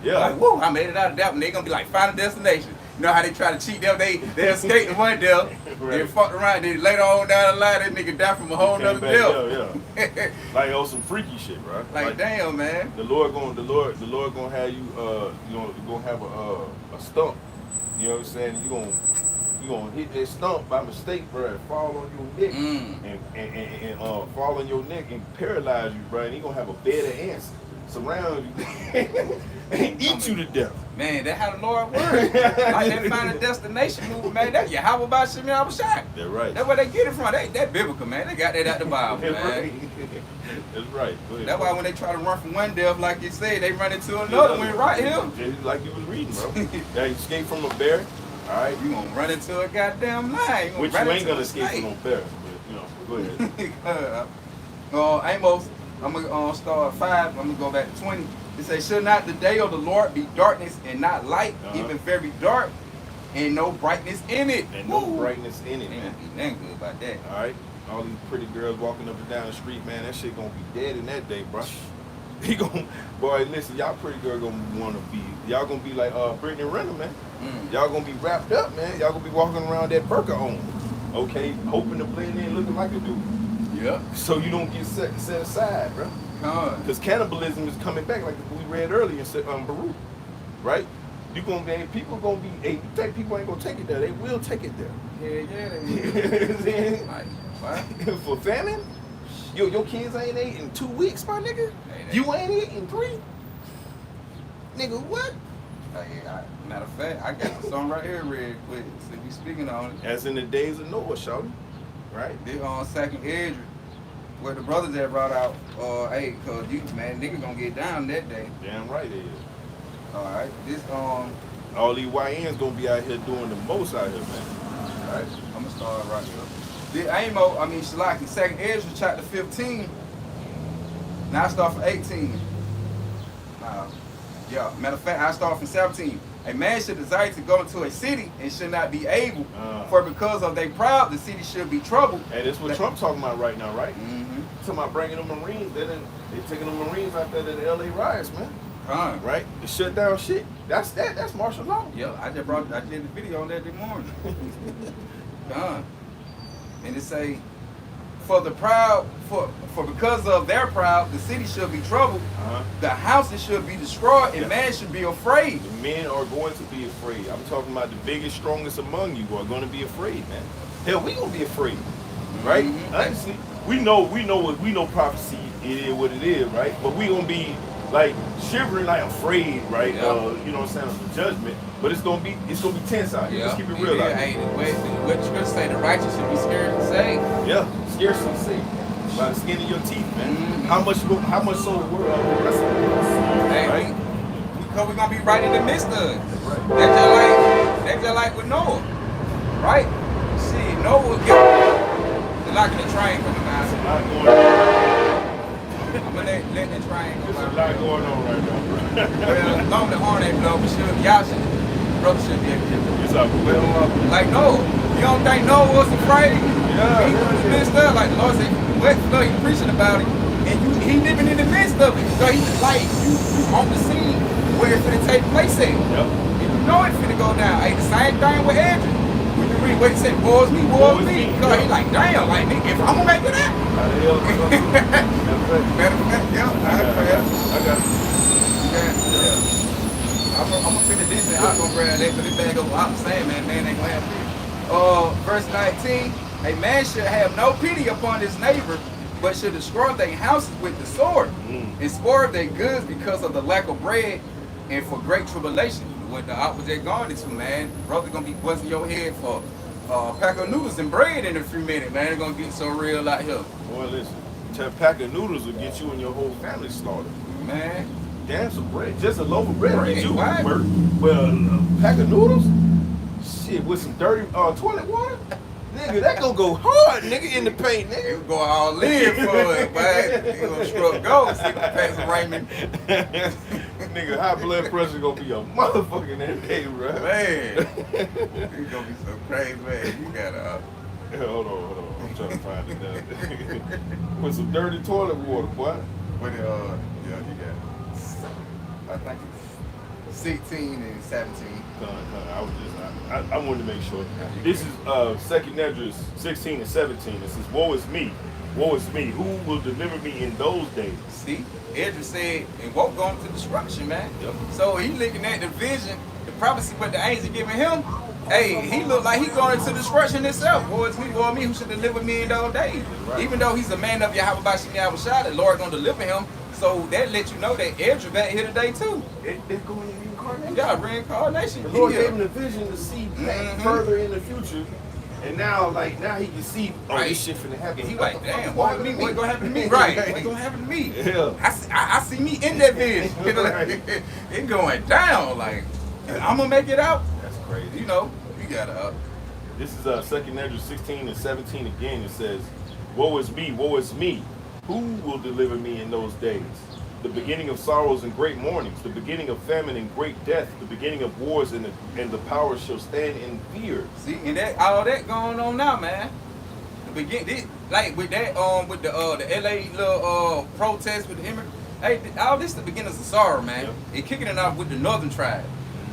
Yeah. Like, whoa, I made it out of that one. They gonna be like final destination. You know how they try to cheat them? They escaped the one death. Right. They fucked around. Then later on down the line, that nigga died from a whole Came nother back, death. yeah. Like on some freaky shit, bro. Like damn, man. The Lord gonna have you you gonna have a stump. You know what I'm saying? You gonna hit that stump by mistake, bro, and fall on your neck and fall on your neck and paralyze you, bro. And he gonna have a bed of ants surround you and eat you to death. Man, that's how the Lord works. Like that final destination movie, man. That Yahweh by Shimmy Abishai. That's right. That's where they get it from. That biblical, man. They got that out the Bible, That's man. right. That's right. Go ahead, That's bro. why when they try to run from one death, like you said, they run into another one right here. Just like you was reading, bro. Now you escape from a bear, all right? You gonna run into a goddamn lion. Which you ain't gonna escape from no bear, but go ahead. Amos, I'm gonna start at 5. I'm gonna go back to 20. It says, "Should not the day of the Lord be darkness and not light, even very dark, and no brightness in it?" And no Woo. brightness in it, Ain't man. gonna be nothing good about that. All right, all these pretty girls walking up and down the street, man. That shit gonna be dead in that day, bro. He gonna, boy, listen, y'all pretty girl y'all gonna be like Brittany Renner, man. Y'all gonna be wrapped up, man. Y'all gonna be walking around that burqa on, okay, hoping to blend in, looking like a dude. Yep. So you don't get set aside, bro. Because cannibalism is coming back, like we read earlier in Baruch, right? People gonna be, in fact, people ain't gonna take it there. They will take it there. Yeah, they You know what I'm saying? like, what? For famine, your kids ain't ate in 2 weeks, my nigga. You ain't ate in 3. Nigga, what? Matter of fact, I got the song right here real quick. So we speaking on it. As in the days of Noah, shawty. Right? This on Second Edge, where the brothers that brought out, hey, cause you man, niggas gonna get down that day. Damn right it is. All right, this All these YNs gonna be out here doing the most out here, man. All right? I'm gonna start right here. This Shalaki, Second Edge, chapter 15. Now I start from 18. Matter of fact, I start from 17. A man should desire to go into a city and should not be able, for because of their pride, the city should be troubled. Hey, that's what Trump talking about right now, right? Mm-hmm. Talking about bringing the Marines. They taking the Marines out there to the LA riots, man. Right? To shut down shit. That's martial law. Yeah, I did the video on that this morning. And it say, for the proud, for because of their proud, the city should be troubled. The houses should be destroyed, and man should be afraid. The men are going to be afraid. I'm talking about the biggest, strongest among you are going to be afraid, man. Hell, we gonna be afraid, right? Honestly, we know prophecy. It is what it is, right? But we gonna be like shivering, like afraid, right? You know what I'm saying, of the judgment. But it's gonna be tense out here. Let's keep it real out here. What you gonna say? The righteous should be scared to say. Yeah, scarcely safe. By the skin of your teeth, man. How much so the world will wrestle with us? Hey, right? Because we're gonna be right in the midst of it. Right. That's just like with Noah, right? See, Noah they're locking the train coming out. There's a lot going on. I'm gonna let the train go There's by. a lot going on right now, bro. Well, as long as the horn ain't blow, brother should be able to get it. It's up. Like Noah, you don't think Noah was afraid? Yeah, He was in the midst of it. Like the Lord said, he preaching about it, and he living in the midst of it. So he's like, you on the scene where it's gonna take place at. Yep. And you know it's gonna go down. Hey, the same thing with Andrew. When you read what he said, woe is me. Because he like, damn, like, if I'm gonna make it out. How the hell is it gonna be? Matter of fact, I got it. Yeah. I'm gonna finish this and I'm gonna grab that because this bag of what I'm saying, man ain't gonna have it. Verse 19, a man should have no pity upon his neighbor, but should destroy their houses with the sword, and spoil their goods because of the lack of bread and for great tribulation. What the opposite going into, man. Brother gonna be busting your head for a pack of noodles and bread in a few minutes, man. It's gonna get so real out here. Boy, listen, a pack of noodles will get you and your whole family slaughtered. Man. Damn, some bread. Just a loaf of bread will get you Right. work. Well, a pack of noodles? Shit, with some dirty toilet water? Nigga, that gonna go hard, nigga, in the paint, nigga. You go all in for it, man. You gonna struck gold, see the Pax Raymond. nigga high blood pressure gonna be a motherfucking that day, bro. Man, it's gonna be so crazy, man. You gotta. Hold on. I'm trying to find it down. With some dirty toilet water, boy. But yeah, you got. I think it's 16 and 17. I wanted to make sure. This is Second Esdras 16 and 17. It says, woe is me, who will deliver me in those days? See, Esdras said, and won't go into destruction, man. Yep. So he looking at the vision, the prophecy, what the angel giving him. Hey, he look like he going into destruction himself. Woe is me, who should deliver me in those days. Right. Even though he's a man of Yahweh Bashim Yahushua, the Lord gonna deliver him. So that lets you know that Esdras back here today too. It's going in reincarnation. Yeah, reincarnation. The Lord Yeah. gave him the vision to see further in the future. And now he can see, Right. this shit finna happen. He like, damn, what gonna happen to me? Right, what gonna happen to me? Yeah. I see me in that vision. Right. It going down, like, I'm gonna make it out. That's crazy. You know, you gotta. This is Second Esdras 16 and 17 again. It says, woe is me, who will deliver me in those days? The beginning of sorrows and great mournings, the beginning of famine and great death, the beginning of wars and the powers shall stand in fear. See, and that all that going on now, man. Like with that, with the LA little protest with the immigrants. Hey, all this the beginnings of sorrow, man. Yep. It kicking it off with the northern tribe.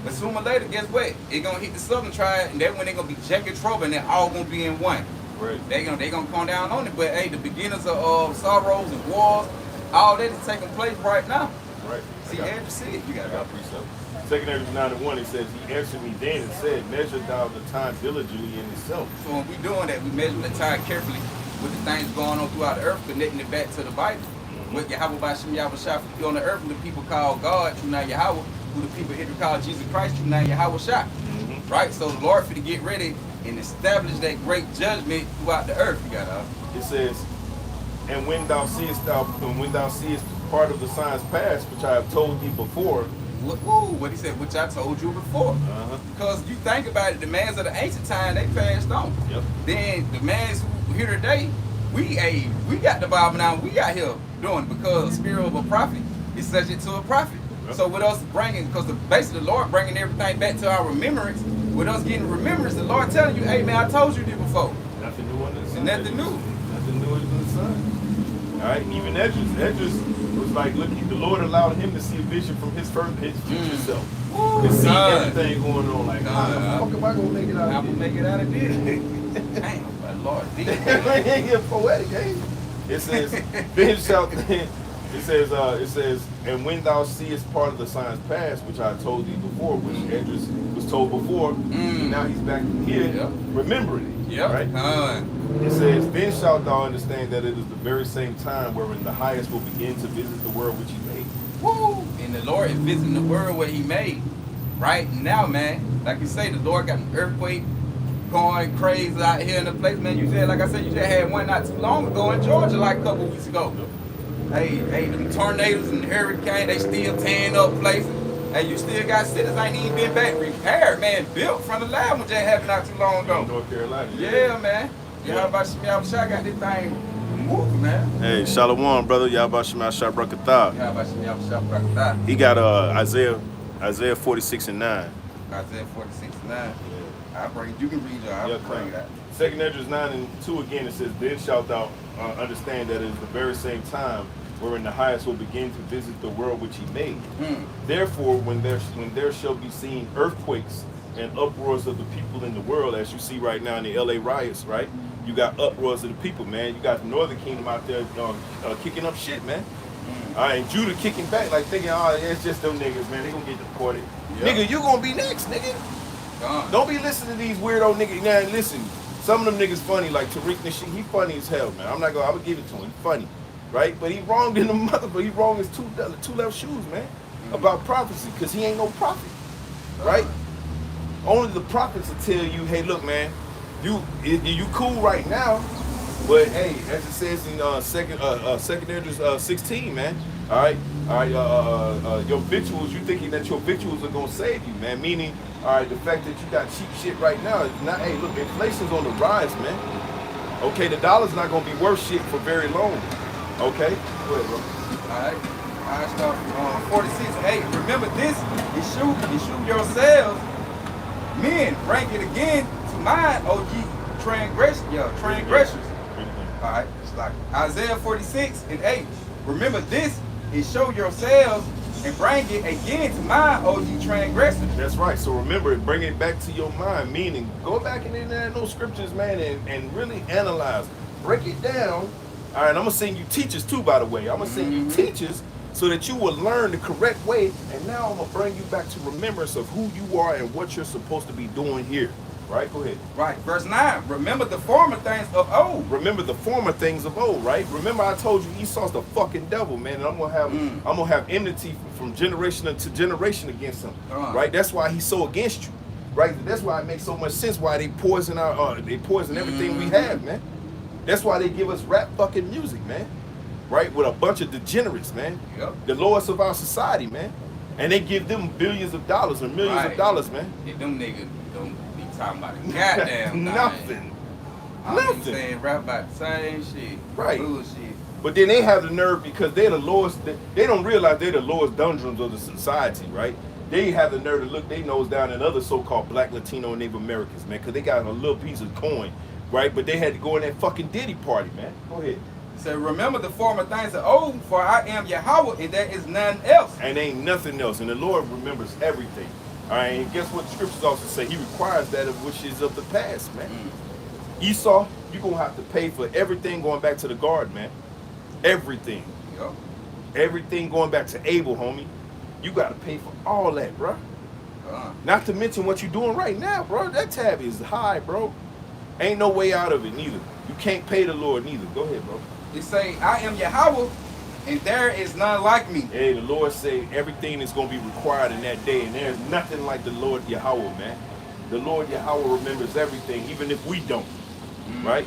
But sooner or later, guess what? It gonna hit the southern tribe, and that when they gonna be jacket trouble, and they're all gonna be in one. Right. They gonna come down on it. But hey, the beginnings of sorrows and wars, all that is taking place right now. Right. See, Andrew, see it. You I gotta got precept. Second Esdras 9 and 1, it says, he answered me then and said, measure thou the time diligently in itself. So when we doing that, we measure the time carefully with the things going on throughout the earth, connecting it back to the Bible. What Yahweh Bashim Yahushua on the earth, who the people call God, true now Yahweh, who the people Israel call Jesus Christ, true now Yahweh Shah. Right? So the Lord for to get ready and establish that great judgment throughout the earth. You gotta. It says, and when thou seest part of the signs past, which I have told thee before. What he said, which I told you before. Because you think about it, the mans of the ancient time, they passed on. Yep. Then the mans who here today, we got the Bible now, we got here doing it because the spirit of a prophet is subject to a prophet. Yep. So with us bringing, because basically the Lord bringing everything back to our remembrance, with us getting remembrance, the Lord telling you, hey man, I told you this before. Nothing new under the sun. Nothing new. Nothing new under the sun. All right, even Esdras was like, look, the Lord allowed him to see a vision from his future self. To see everything going on. Like, how the fuck am I gonna make it out I'm of gonna this? make it out of this. Damn, my Lord. Ain't get poetic, eh? It says, then shalt it says, and when thou seest part of the signs past, which I told thee before, which Esdras was told before, and now he's back here remembering it. Yep. Right? It says, then shalt thou understand that it is the very same time wherein the highest will begin to visit the world which he made. Woo! And the Lord is visiting the world where he made. Right now, man, like you say, the Lord got an earthquake going crazy out here in the place, man. You said, like I said, you just had one not too long ago in Georgia, like a couple weeks ago. Hey, them tornadoes and hurricanes, they still tearing up places. Hey, you still got cities ain't even been back repaired, man, built from the lab one just happened not too long ago. North Carolina. Yeah, man. How about Shah got this thing moving, man. Hey, Shalom, brother. Yahweh Shema Shah Brakatah. How about Shah Brakatah? He got Isaiah 46 and 9. Isaiah 46 and 9. I bring you can read I'll bring that. Second Esdras 9 and 2 again, it says, then shalt thou understand that it is the very same time wherein the highest will begin to visit the world which he made. Therefore, when there shall be seen earthquakes and uproars of the people in the world, as you see right now in the LA riots, right? You got uproars of the people, man. You got the Northern Kingdom out there kicking up shit, man. All right, and Judah kicking back, like thinking, oh, it's just them niggas, man. They gonna get deported. Nigga, you gonna be next, nigga. Don't be listening to these weirdo niggas. Now, listen, some of them niggas funny, like Tariq Nasheed. He funny as hell, man. I would give it to him. He funny, right? But he wronged in the mother, but he wrong his two left shoes, man, about prophecy, because he ain't no prophet, right? Only the prophets will tell you, hey, look, man, you cool right now, but hey, as it says in Second Esdras 16, man. All right, your victuals, you thinking that your victuals are gonna save you, man? Meaning, all right, the fact that you got cheap shit right now is not. Hey, look, inflation's on the rise, man. Okay, the dollar's not gonna be worth shit for very long. Okay, go ahead, bro. All right. I start from 46 and 8. Remember this, eschew yourselves, men, bring it again to mind, O ye transgressors. All right, it's like Isaiah 46 and 8. Remember this, show yourselves and bring it again to mind, O ye transgressors. That's right. So remember, bring it back to your mind. Meaning, go back in there in those scriptures, man, and really analyze. Break it down. All right, I'm gonna send you teachers too, by the way. I'm gonna send you teachers so that you will learn the correct way. And now I'm gonna bring you back to remembrance of who you are and what you're supposed to be doing here. Right? Go ahead. Right. Verse 9. Remember the former things of old. Remember the former things of old, right? Remember I told you Esau's the fucking devil, man, and I'm gonna have enmity from generation to generation against him. Right? That's why he's so against you. Right? That's why it makes so much sense why they poison everything we have, man. That's why they give us rap fucking music, man. Right? With a bunch of degenerates, man. Yep. The lowest of our society, man. And they give them billions of dollars and millions of dollars, man. Yeah, them niggas don't be talking about a goddamn Nothing. I'm saying rap about the same shit. Right. Bullshit. But then they have the nerve because they're the lowest. They don't realize they're the lowest dungeons of the society, right? They have the nerve to look their nose down at other so-called Black, Latino, and Native Americans, man, because they got a little piece of coin, right? But they had to go in that fucking Diddy party, man. Go ahead. So remember the former things of old, for I am Yahweh, and there is none else. And ain't nothing else. And the Lord remembers everything. All right, and guess what the scriptures also say? He requires that of which is of the past, man. Esau, you're going to have to pay for everything going back to the garden, man. Everything. Yep. Everything going back to Abel, homie. You got to pay for all that, bro. Not to mention what you're doing right now, bro. That tab is high, bro. Ain't no way out of it, neither. You can't pay the Lord, neither. Go ahead, bro. It say, I am Yahweh, and there is none like me. Hey, the Lord say everything is going to be required in that day, and there's nothing like the Lord Yahweh, man. The Lord Yahweh remembers everything, even if we don't, right?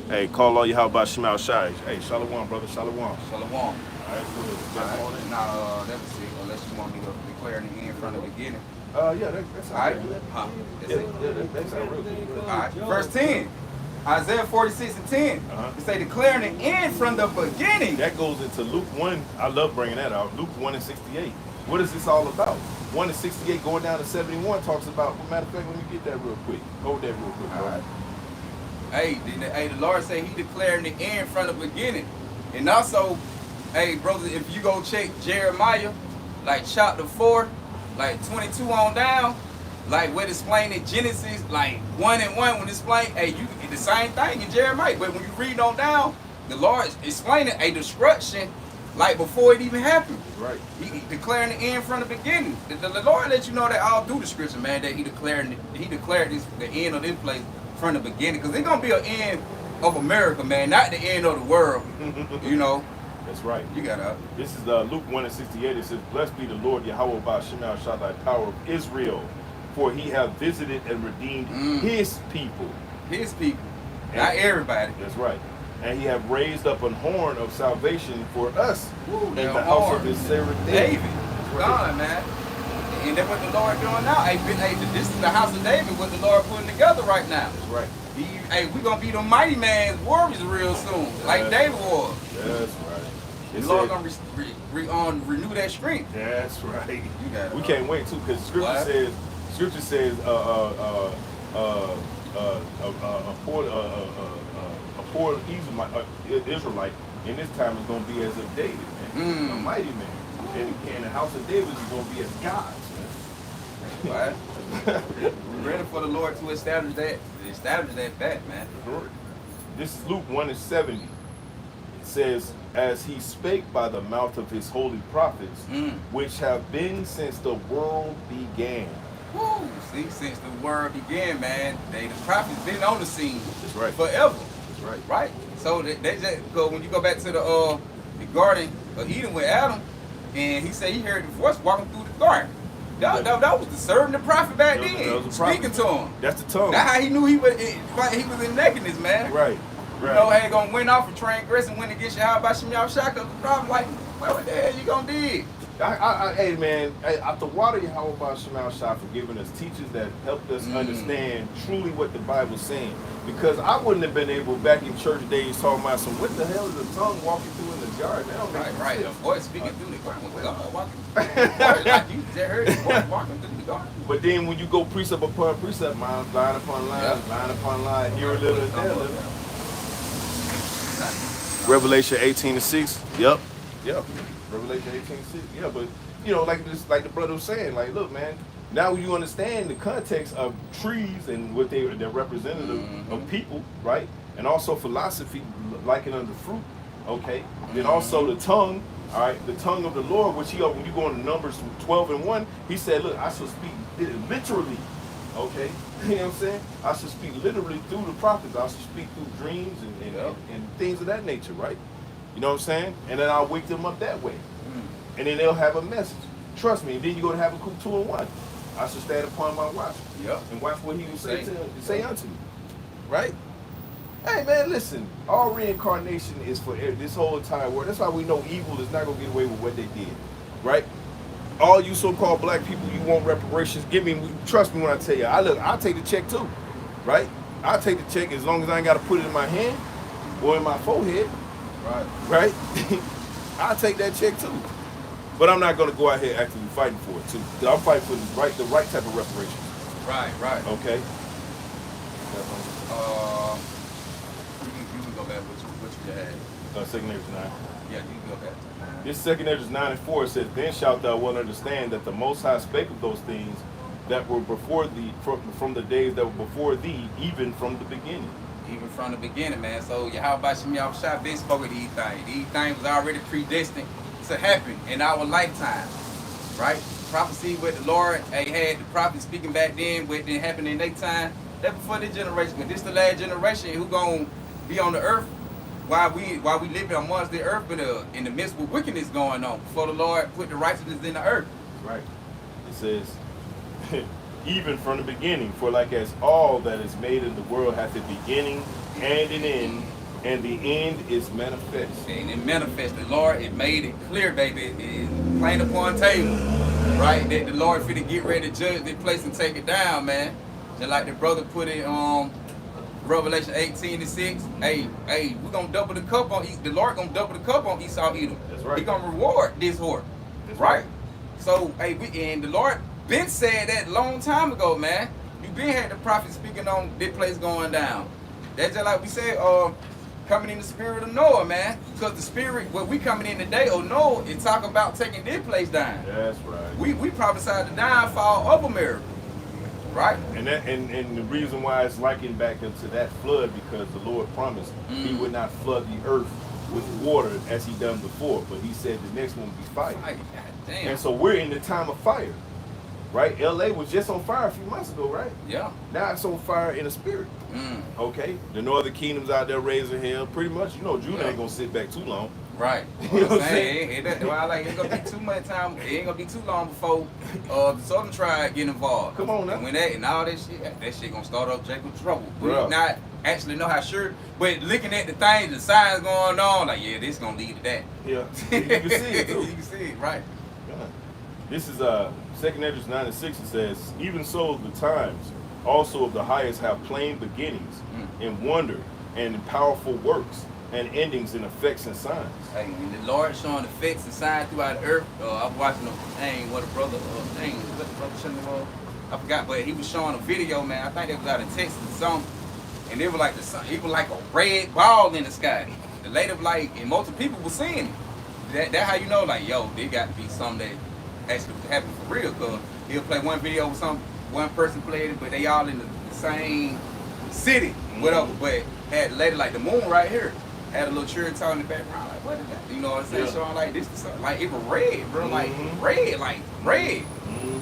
Hey, call all Yahweh by Shemal Shai. Hey, Shalom, brother, Shalom. Shalom. All right, good. Right. Nah, that was it. Unless you want me to declare in the end from the beginning. Yeah, that's all right. Huh? That's real good. All right. Verse 10. Isaiah 46 and 10. It say declaring the end from the beginning. That goes into Luke 1. I love bringing that out. Luke 1 and 68. What is this all about? 1 and 68 going down to 71 talks about, matter of fact, let me get that real quick. Hold that real quick. All right. Hey, the Lord say he declaring the end from the beginning. And also, hey, brother, if you go check Jeremiah, like chapter 4, like 22 on down, like where it explained Genesis, like 1 and 1 when it explained, hey, you can get the same thing in Jeremiah. But when you read on down, the Lord explaining a destruction like before it even happened. Right. He declaring the end from the beginning. The Lord let you know that all through the scripture, man, that he declared this the end of this place from the beginning. Because it's gonna be an end of America, man, not the end of the world. You know. That's right. You got it. This is Luke 1 and 68. It says, "Blessed be the Lord Yahweh by Shemal Shah, thy power of Israel, for he hath visited and redeemed his people." His people, not everybody. That's right. "And he hath raised up an horn of salvation for us in the horn. house of his servant David." God, man. And that's what the Lord doing now. Hey, this is the house of David, what the Lord putting together right now. That's right. Hey, we gonna be the mighty man's warriors real soon, like David was. That's right. The Lord gonna renew that strength. That's right. You got it. We can't wait too, because Scripture says a poor Israelite in this time is going to be as of David, man. A mighty man. And the house of David is going to be as God's, man. Right. We're ready for the Lord to establish that back, man. This is Luke 1 and 70. It says, "As he spake by the mouth of his holy prophets, which have been since the world began." Woo! See, since the world began, man, the prophets been on the scene. That's right. Forever. That's right. Right? So they just go, when you go back to the Garden of Eden with Adam, and he said he heard the voice walking through the garden. That was the servant the prophet back then, speaking to him. That's the tongue. That's how he knew he was in nakedness, man. Right. You know, had gonna win off for transgressing, went against Yahweh by Shemal Shah, because the problem, like, what the hell you gonna do? Hey man, after water Yahweh Shemal Shah for giving us teachers that helped us understand truly what the Bible's saying. Because I wouldn't have been able back in church days talking about some what the hell is a tongue walking through in the jar? That don't make Right. sense. A voice speaking through the garden. God walking. Like you just heard his voice walking through the garden. But then when you go precept upon precept, line upon line, line upon line, here a little and there a little. Revelation 18:6. Yep. Revelation 18:6. Yeah, but you know, like the brother was saying, like, look, man, now you understand the context of trees and what they're representative of people, right? And also philosophy likened unto fruit, okay? Then also the tongue, all right, the tongue of the Lord, which when you go into Numbers 12:1, he said, look, I shall speak literally, okay? You know what I'm saying? I should speak literally through the prophets. I should speak through dreams and things of that nature, right? You know what I'm saying? And then I'll wake them up that way. And then they'll have a message. Trust me. And then you go to Habakkuk 2:1. I should stand upon my watch. And watch what he will say unto me. Right? Hey, man, listen. All reincarnation is for this whole entire world. That's why we know evil is not going to get away with what they did. Right? All you so-called black people, you want reparations. Trust me when I tell you. I'll take the check too. Right? I'll take the check as long as I ain't got to put it in my hand or in my forehead. Right? I'll take that check too. But I'm not going to go out here actively fighting for it too. I'm fighting for the right type of reparations. Right. Okay. You can go back with what you had. 2 Ezra 9. Yeah, you can go back. This 2 Ezra 9:4 says, "Then shalt thou well understand that the Most High spake of those things that were before thee, from the days that were before thee, even from the beginning." Even from the beginning, man. So Yahweh Shemal Shah been spoke of these things. These things was already predestined to happen in our lifetime, right? Prophecy with the Lord, they had the prophets speaking back then, what didn't happen in their time. That before this generation, but this the last generation who gonna be on the earth while we living amongst the earth, but in the midst with wickedness going on. Before the Lord put the righteousness in the earth. Right. It says, even from the beginning, for like as all that is made in the world hath a beginning and an end, and the end is manifest. And it manifested, Lord. It made it clear, baby. It is plain upon table, right? That the Lord finna get ready to judge this place and take it down, man. Just like the brother put it Revelation 18:6. Hey, we're gonna double the cup on the Lord gonna double the cup on Esau Edom. That's right. He gonna reward this whore. That's right? So and the Lord been said that a long time ago, man. You been had the prophet speaking on this place going down. That's just like we said, coming in the spirit of Noah, man. Because the spirit, what we coming in today, Noah, is talking about taking this place down. That's right. We prophesied the downfall of America. Right? And the reason why it's likened back into that flood, because the Lord promised he would not flood the earth with water as he done before, but he said the next one would be fire. God damn. And so we're in the time of fire. Right? LA was just on fire a few months ago, right? Yeah. Now it's on fire in the spirit. Okay? The northern kingdoms out there raising hell. Pretty much, Judah ain't gonna sit back too long. Right. You know what I'm saying? It ain't gonna be too much time. It ain't gonna be too long before the Southern tribe get involved. Come on now. And when and all that shit gonna start up Jacob trouble. We Bruh. not actually know how sure, but looking at the things, the signs going on, like this gonna lead to that. Yeah. You can see it too. You can see it, right? Yeah. This is 2 Ezra 9:6. It says, "Even so the times also of the highest have plain beginnings in wonder and in powerful works and endings in effects and signs." Hey, when the Lord showing effects and signs throughout the earth, I was watching a thing, what the brother showing me, I forgot, but he was showing a video, man. I think it was out of Texas or something, and it was like the sun, it was like a red ball in the sky. The lady was like, and most of the people were seeing it. That how you know, like, yo, there got to be something that actually happened for real, cause he'll play one video with one person played it, but they all in the same city, whatever. But had the lady like the moon right here, had a little cherry tower in the background, like what is that? You know what I'm saying? Yeah. Showing like this, like it was red, bro, like red. Ain't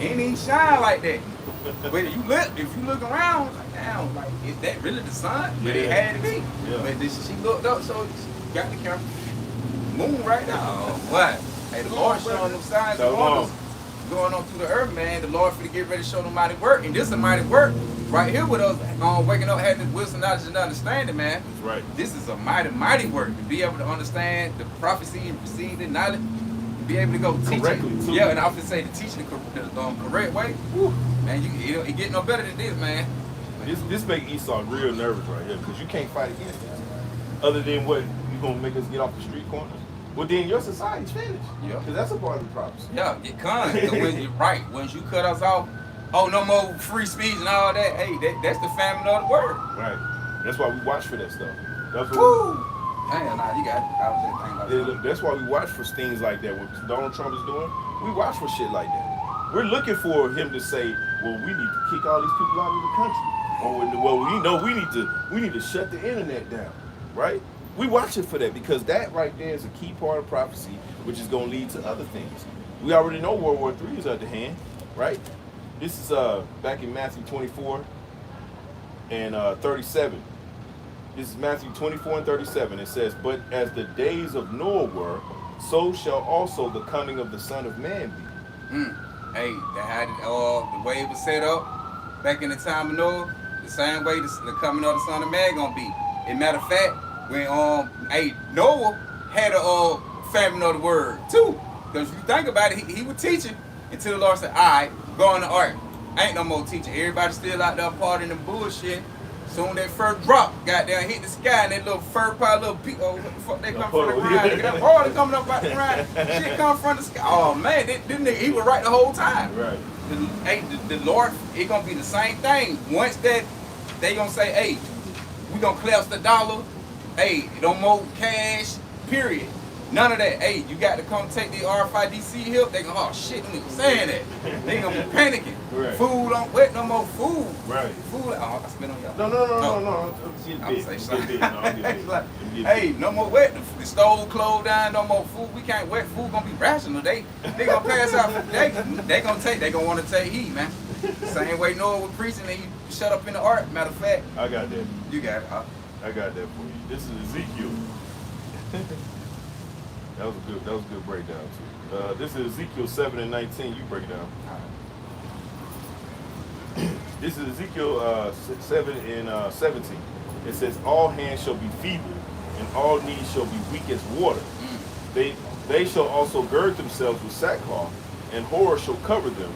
even shine like that. But if you look around, like damn, like is that really the sun? But it had to be. Yeah. But she looked up, so she got the camera. Moon right now. What? Hey, the Lord showing them signs and wonders going on through the earth, man. The Lord finna get ready to show them mighty work. And this is a mighty work right here with us waking up, having wisdom, knowledge, and understanding, man. That's right. This is a mighty, mighty work. To be able to understand the prophecy and receive the knowledge, be able to go teach Correctly, it. too. Yeah, and I often say to teach it the correct way. Woo, man, it get no better than this, man. This make Esau real nervous right here because you can't fight against this. Other than what you gonna make us get off the street corners? Well, then your society's finished. Yeah. Because that's a part of the prophecy. Yeah, get con. When you're right, once you cut us off, oh, no more free speech and all that. Hey, that's the famine of the word. Right. That's why we watch for that stuff. That's what Woo! Damn, nah, you got it. I was just thinking about that. That's why we watch for things like that. What Donald Trump is doing, we watch for shit like that. We're looking for him to say, well, we need to kick all these people out of the country. Or, well, we know we need to shut the internet down, right? We watching for that because that right there is a key part of prophecy, which is going to lead to other things. We already know World War III is at the hand, right? This is back in Matthew 24 and 37. This is Matthew 24 and 37. It says, but as the days of Noah were, so shall also the coming of the Son of Man be. Hey, that had it, the way it was set up back in the time of Noah, the same way the coming of the Son of Man gonna be. As a matter of fact, when Noah had a famine of the word too, because if you think about it, he was teaching until the Lord said, "All right, go on the ark." Ain't no more teaching. Everybody still out there partying the bullshit. Soon that first drop, goddamn, hit the sky and that little fur pile, little what the fuck they come from the ground? That water coming up out the ground, shit come from the sky. Oh man, this nigga, he was right the whole time. Right. The Lord, it gonna be the same thing. Once that they gonna say, hey, we gonna collapse the dollar. Hey, no more cash. Period. None of that. Hey, you got to come take the RFID help. They gonna, oh shit, nigga saying that. They gonna be panicking. Right. Food on wet, no more food. Right. Food. Oh, I spit on y'all. No. I'm say something. Like, hey, no more wet. The stove closed down. No more food. We can't wet food. Gonna be rational. They gonna pass out. They gonna want to take heat, man. Same way Noah was preaching and he shut up in the ark. Matter of fact, I got that. you got it. I got that for you. This is Ezekiel. That was a good breakdown too. This is Ezekiel 7 and 19. You break it down. This is Ezekiel 7 and 17. It says, all hands shall be feeble, and all knees shall be weak as water. They shall also gird themselves with sackcloth, and horror shall cover them.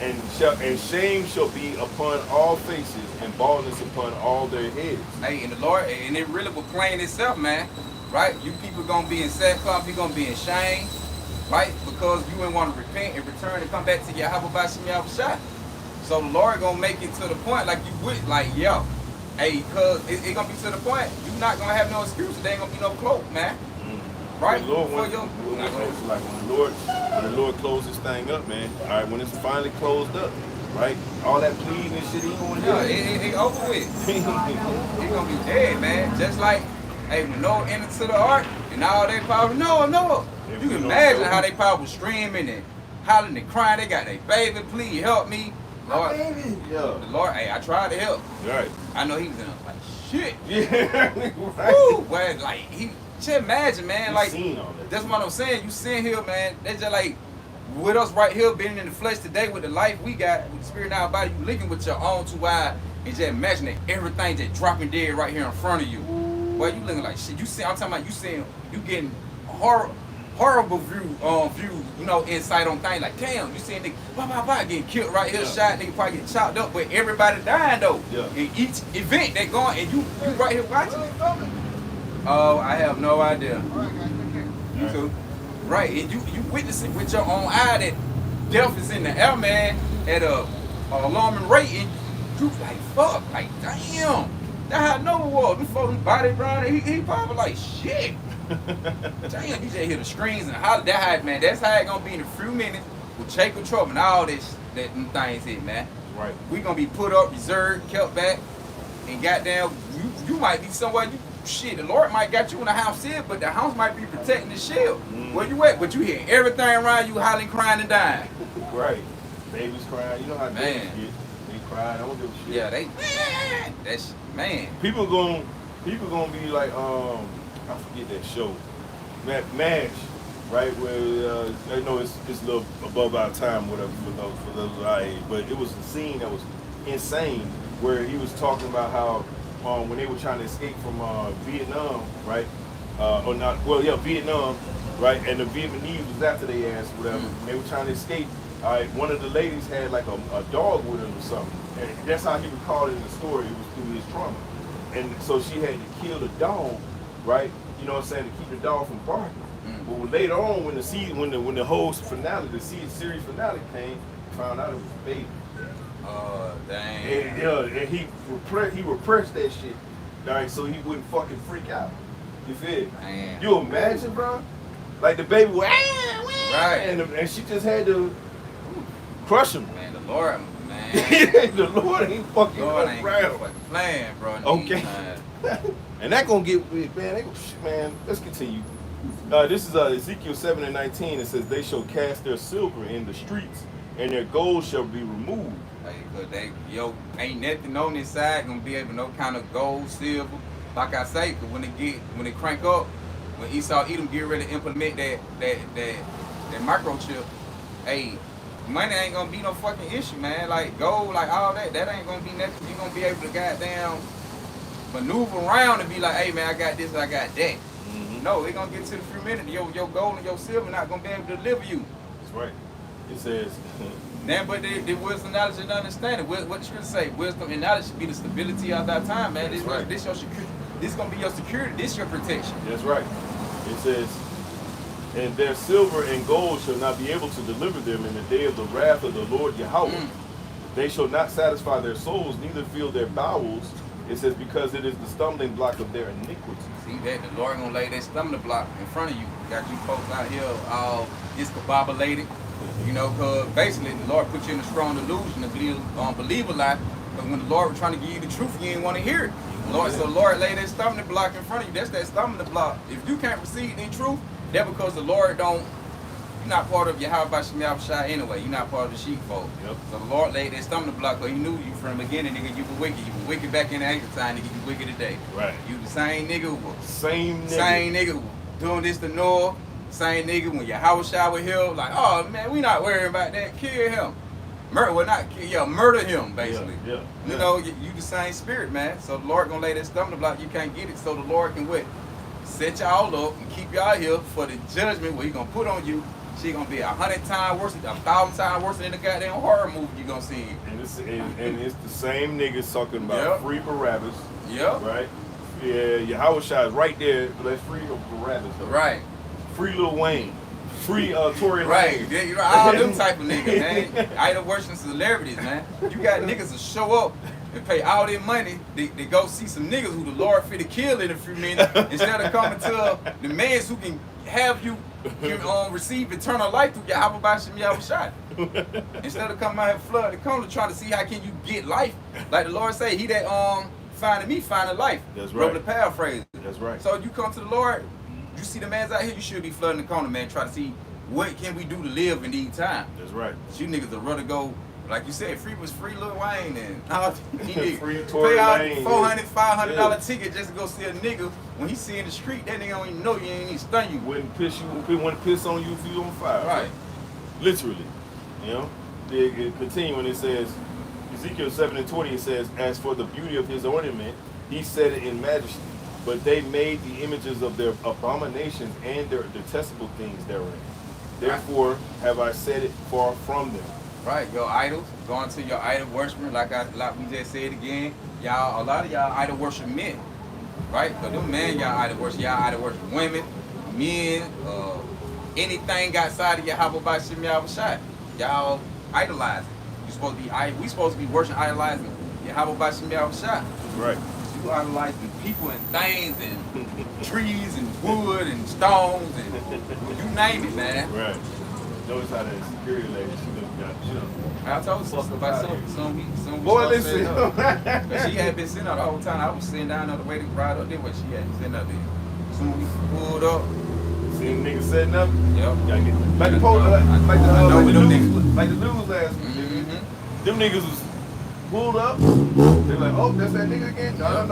And shame shall be upon all faces, and baldness upon all their heads. Hey, and the Lord, and it really will plain itself, man. Right? You people gonna be in sackcloth, you gonna be in shame, right? Because you ain't want to repent and return and come back to Yahweh Bashim Yahushua. So the Lord gonna make it to the point like you would, like, yo, hey, cause it gonna be to the point, you not gonna have no excuse, there ain't gonna be no cloak, man. Right? When the Lord closes this thing up, man. All right, when it's finally closed up, right? All that pleading and shit, he gonna do it over with. He gonna be dead, man. Just like, hey, when Noah entered to the ark and all that power, Noah. You can imagine how they power was streaming and hollering and crying. They got their baby, please help me. Lord, the Lord, hey, I tried to help. Right. I know he was in like shit. Yeah, right. Woo, but like just imagine, man, like that. that's what I'm saying. You sitting here, man. That's just like with us right here, being in the flesh today, with the life we got, with the spirit in our body. You linking with your own two eyes and just imagine that everything just dropping dead right here in front of you. Boy, you looking like shit. You see, I'm talking about you getting horrible view, you know, insight on things like, damn, you seeing nigga getting killed right here, shot, nigga probably getting chopped up, but everybody dying though. Yeah. In each event they going, and you right here watching it. Oh, I have no idea. You too. Right, and you witness it with your own eye that death is in the air, man, at a alarming rate, and you like, fuck, like, damn. That's how Noah was. Them folks body around, he probably like, shit. Damn, you just hear the screams and holler. That's how it gonna be in a few minutes with Jacob Trouble and all this that them things hit, man. Right. We gonna be put up, reserved, kept back, and goddamn, you might be somewhere. The Lord might got you in the house here, but the house might be protecting the shield. Where you at? But you hear everything around you hollering, crying, and dying. Right. Babies crying. You know how babies get. They cry. I don't give a shit. Yeah, that's man. People gonna be like, I forget that show, MASH, right? Where I know it's a little above our time, whatever, for those our age. But it was a scene that was insane where he was talking about how when they were trying to escape from Vietnam, right? Vietnam, right? And the Vietnamese was after they ass, whatever. They were trying to escape. All right, one of the ladies had like a dog with her or something. And that's how he recalled it in the story. It was through his trauma. And so she had to kill the dog, right? You know what I'm saying, to keep the dog from barking. But later on, when the whole finale, the series finale came, found out it was a baby. Dang. And he repressed that shit, all right, so he wouldn't fucking freak out. You feel? Man. You imagine, bro? Like the baby was, Right. and she just had to crush him. Man, the Lord, man. The Lord ain't fucking Lord ain't around. fucking playing, bro. Okay. And that gonna get weird, man. Let's continue. This is Ezekiel 7:19. It says, "They shall cast their silver in the streets, and their gold shall be removed." Like, cause ain't nothing on this side gonna be able to no kind of gold, silver. Like I say, cause when they crank up, when Esau Edom get ready to implement that microchip, hey, money ain't gonna be no fucking issue, man. Like gold, like all that ain't gonna be nothing. You gonna be able to goddamn maneuver around and be like, hey man, I got this, I got that. No, it gonna get to the few minutes. Your gold and your silver not gonna be able to deliver you. That's right. It says, Now, but the wisdom, knowledge, and understanding. What the scripture say? Wisdom and knowledge should be the stability of that time, man. That's right. This your security. This gonna be your security. This your protection. that's right. It says, "And their silver and gold shall not be able to deliver them in the day of the wrath of the Lord Yahweh. They shall not satisfy their souls, neither fill their bowels." It says, "Because it is the stumbling block of their iniquity." See that the Lord gonna lay that stumbling block in front of you. Got you folks out here all discombobulated. You know, cause basically the Lord put you in a strong delusion to believe a lie. But when the Lord was trying to give you the truth, you didn't want to hear it. So the Lord laid that stumbling block in front of you. That's that stumbling block. If you can't receive any truth, that's because the Lord don't. You're not part of Yahweh Shem Yahushua anyway. You're not part of the sheepfold. Yep. So the Lord laid that stumbling block because He knew you from the beginning, nigga. You were wicked. You were wicked back in the ancient time, nigga. You wicked today. Right. You the same nigga who was Same nigga who doing this to Noah. Same nigga when Yahushua was here, like, oh man, we not worrying about that. Kill him. Murder him, basically. Yeah. You know, you the same spirit, man. So the Lord gonna lay that stumbling block. You can't get it. So the Lord can what? Set y'all up and keep y'all here for the judgment where He gonna put on you. She gonna be 100 times worse, 1,000 times worse than the goddamn horror movie you gonna see. And it's the same niggas talking about free Barabbas. Yep. Right? Yeah, Yahushua is right there, but let's free Barabbas. Though. Right. Free Lil Wayne. Free Tory Lanez. Right. Yeah, you know, all them type of niggas, man. Idol worshiping celebrities, man. You got niggas to show up and pay all their money to go see some niggas who the Lord fit to kill in a few minutes instead of coming to the man who can have you receive eternal life through Yahweh Shem Yahushua. Instead of coming out here flood the corner trying to see how can you get life. Like the Lord say, he that finding me finding life. That's right. Roughly paraphrase. That's right. So you come to the Lord, you see the man's out here, you should be flooding the corner, man, try to see what can we do to live in these times. That's right. You niggas would rather go, like you said, free was free Lil Wayne and all he did. Free Tory Lanez. $400, $500 ticket just to go see a nigga. When he see in the street, that nigga don't even know you, ain't even stun you. Wouldn't piss on you if you on fire. Right. Literally. You know? It continuing, it says, Ezekiel 7:20, it says, "As for the beauty of his ornament, he set it in majesty. But they made the images of their abominations and their detestable things therein. Therefore have I set it far from them." Right, your idols, going to your idol worshiping, like we just said again, y'all, a lot of y'all idol worship men, right? Because them men y'all idol worship women, men, anything outside of Yahweh Shem Yahushua. Y'all idolize it. We supposed to be worshiping, idolizing Yahweh Shem Yahushua. Right. You idolizing people and things and trees and wood and stones and you name it, man. Right. Notice how that security lady, I told you sister about some boy, listen. But she had been sitting out the whole time. I was sitting down there the way to ride up there, but she had been sitting up there. Soon we pulled up. See niggas setting up? Yep. Gotta get like the post, like the news last week. Them niggas was pulled up. They're like, oh, that's that nigga again? No.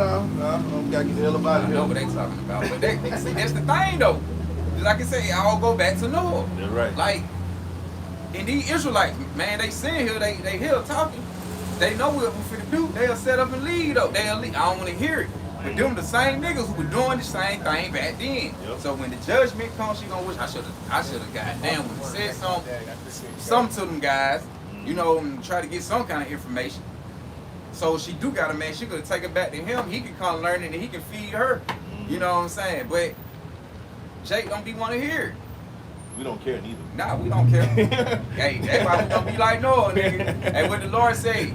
Gotta get the hell about it. I know what they talking about. But they see, that's the thing though. Like I say, I all go back to Noah. That's right. Like, and these Israelites, man, they sitting here, they here talking. They know what we finna do. They'll set up and leave though. They'll leave. I don't want to hear it. But them the same niggas who were doing the same thing back then. Yep. So when the judgment comes, she gonna wish I should have goddamn would have said something to them guys, you know, and try to get some kind of information. So she do got a man, she could take it back to him. He can come learn it and he can feed her. You know what I'm saying? But Jake don't be want to hear it. We don't care neither. Nah, we don't care. Hey, that's why we gonna be like Noah, nigga. Hey, what the Lord say?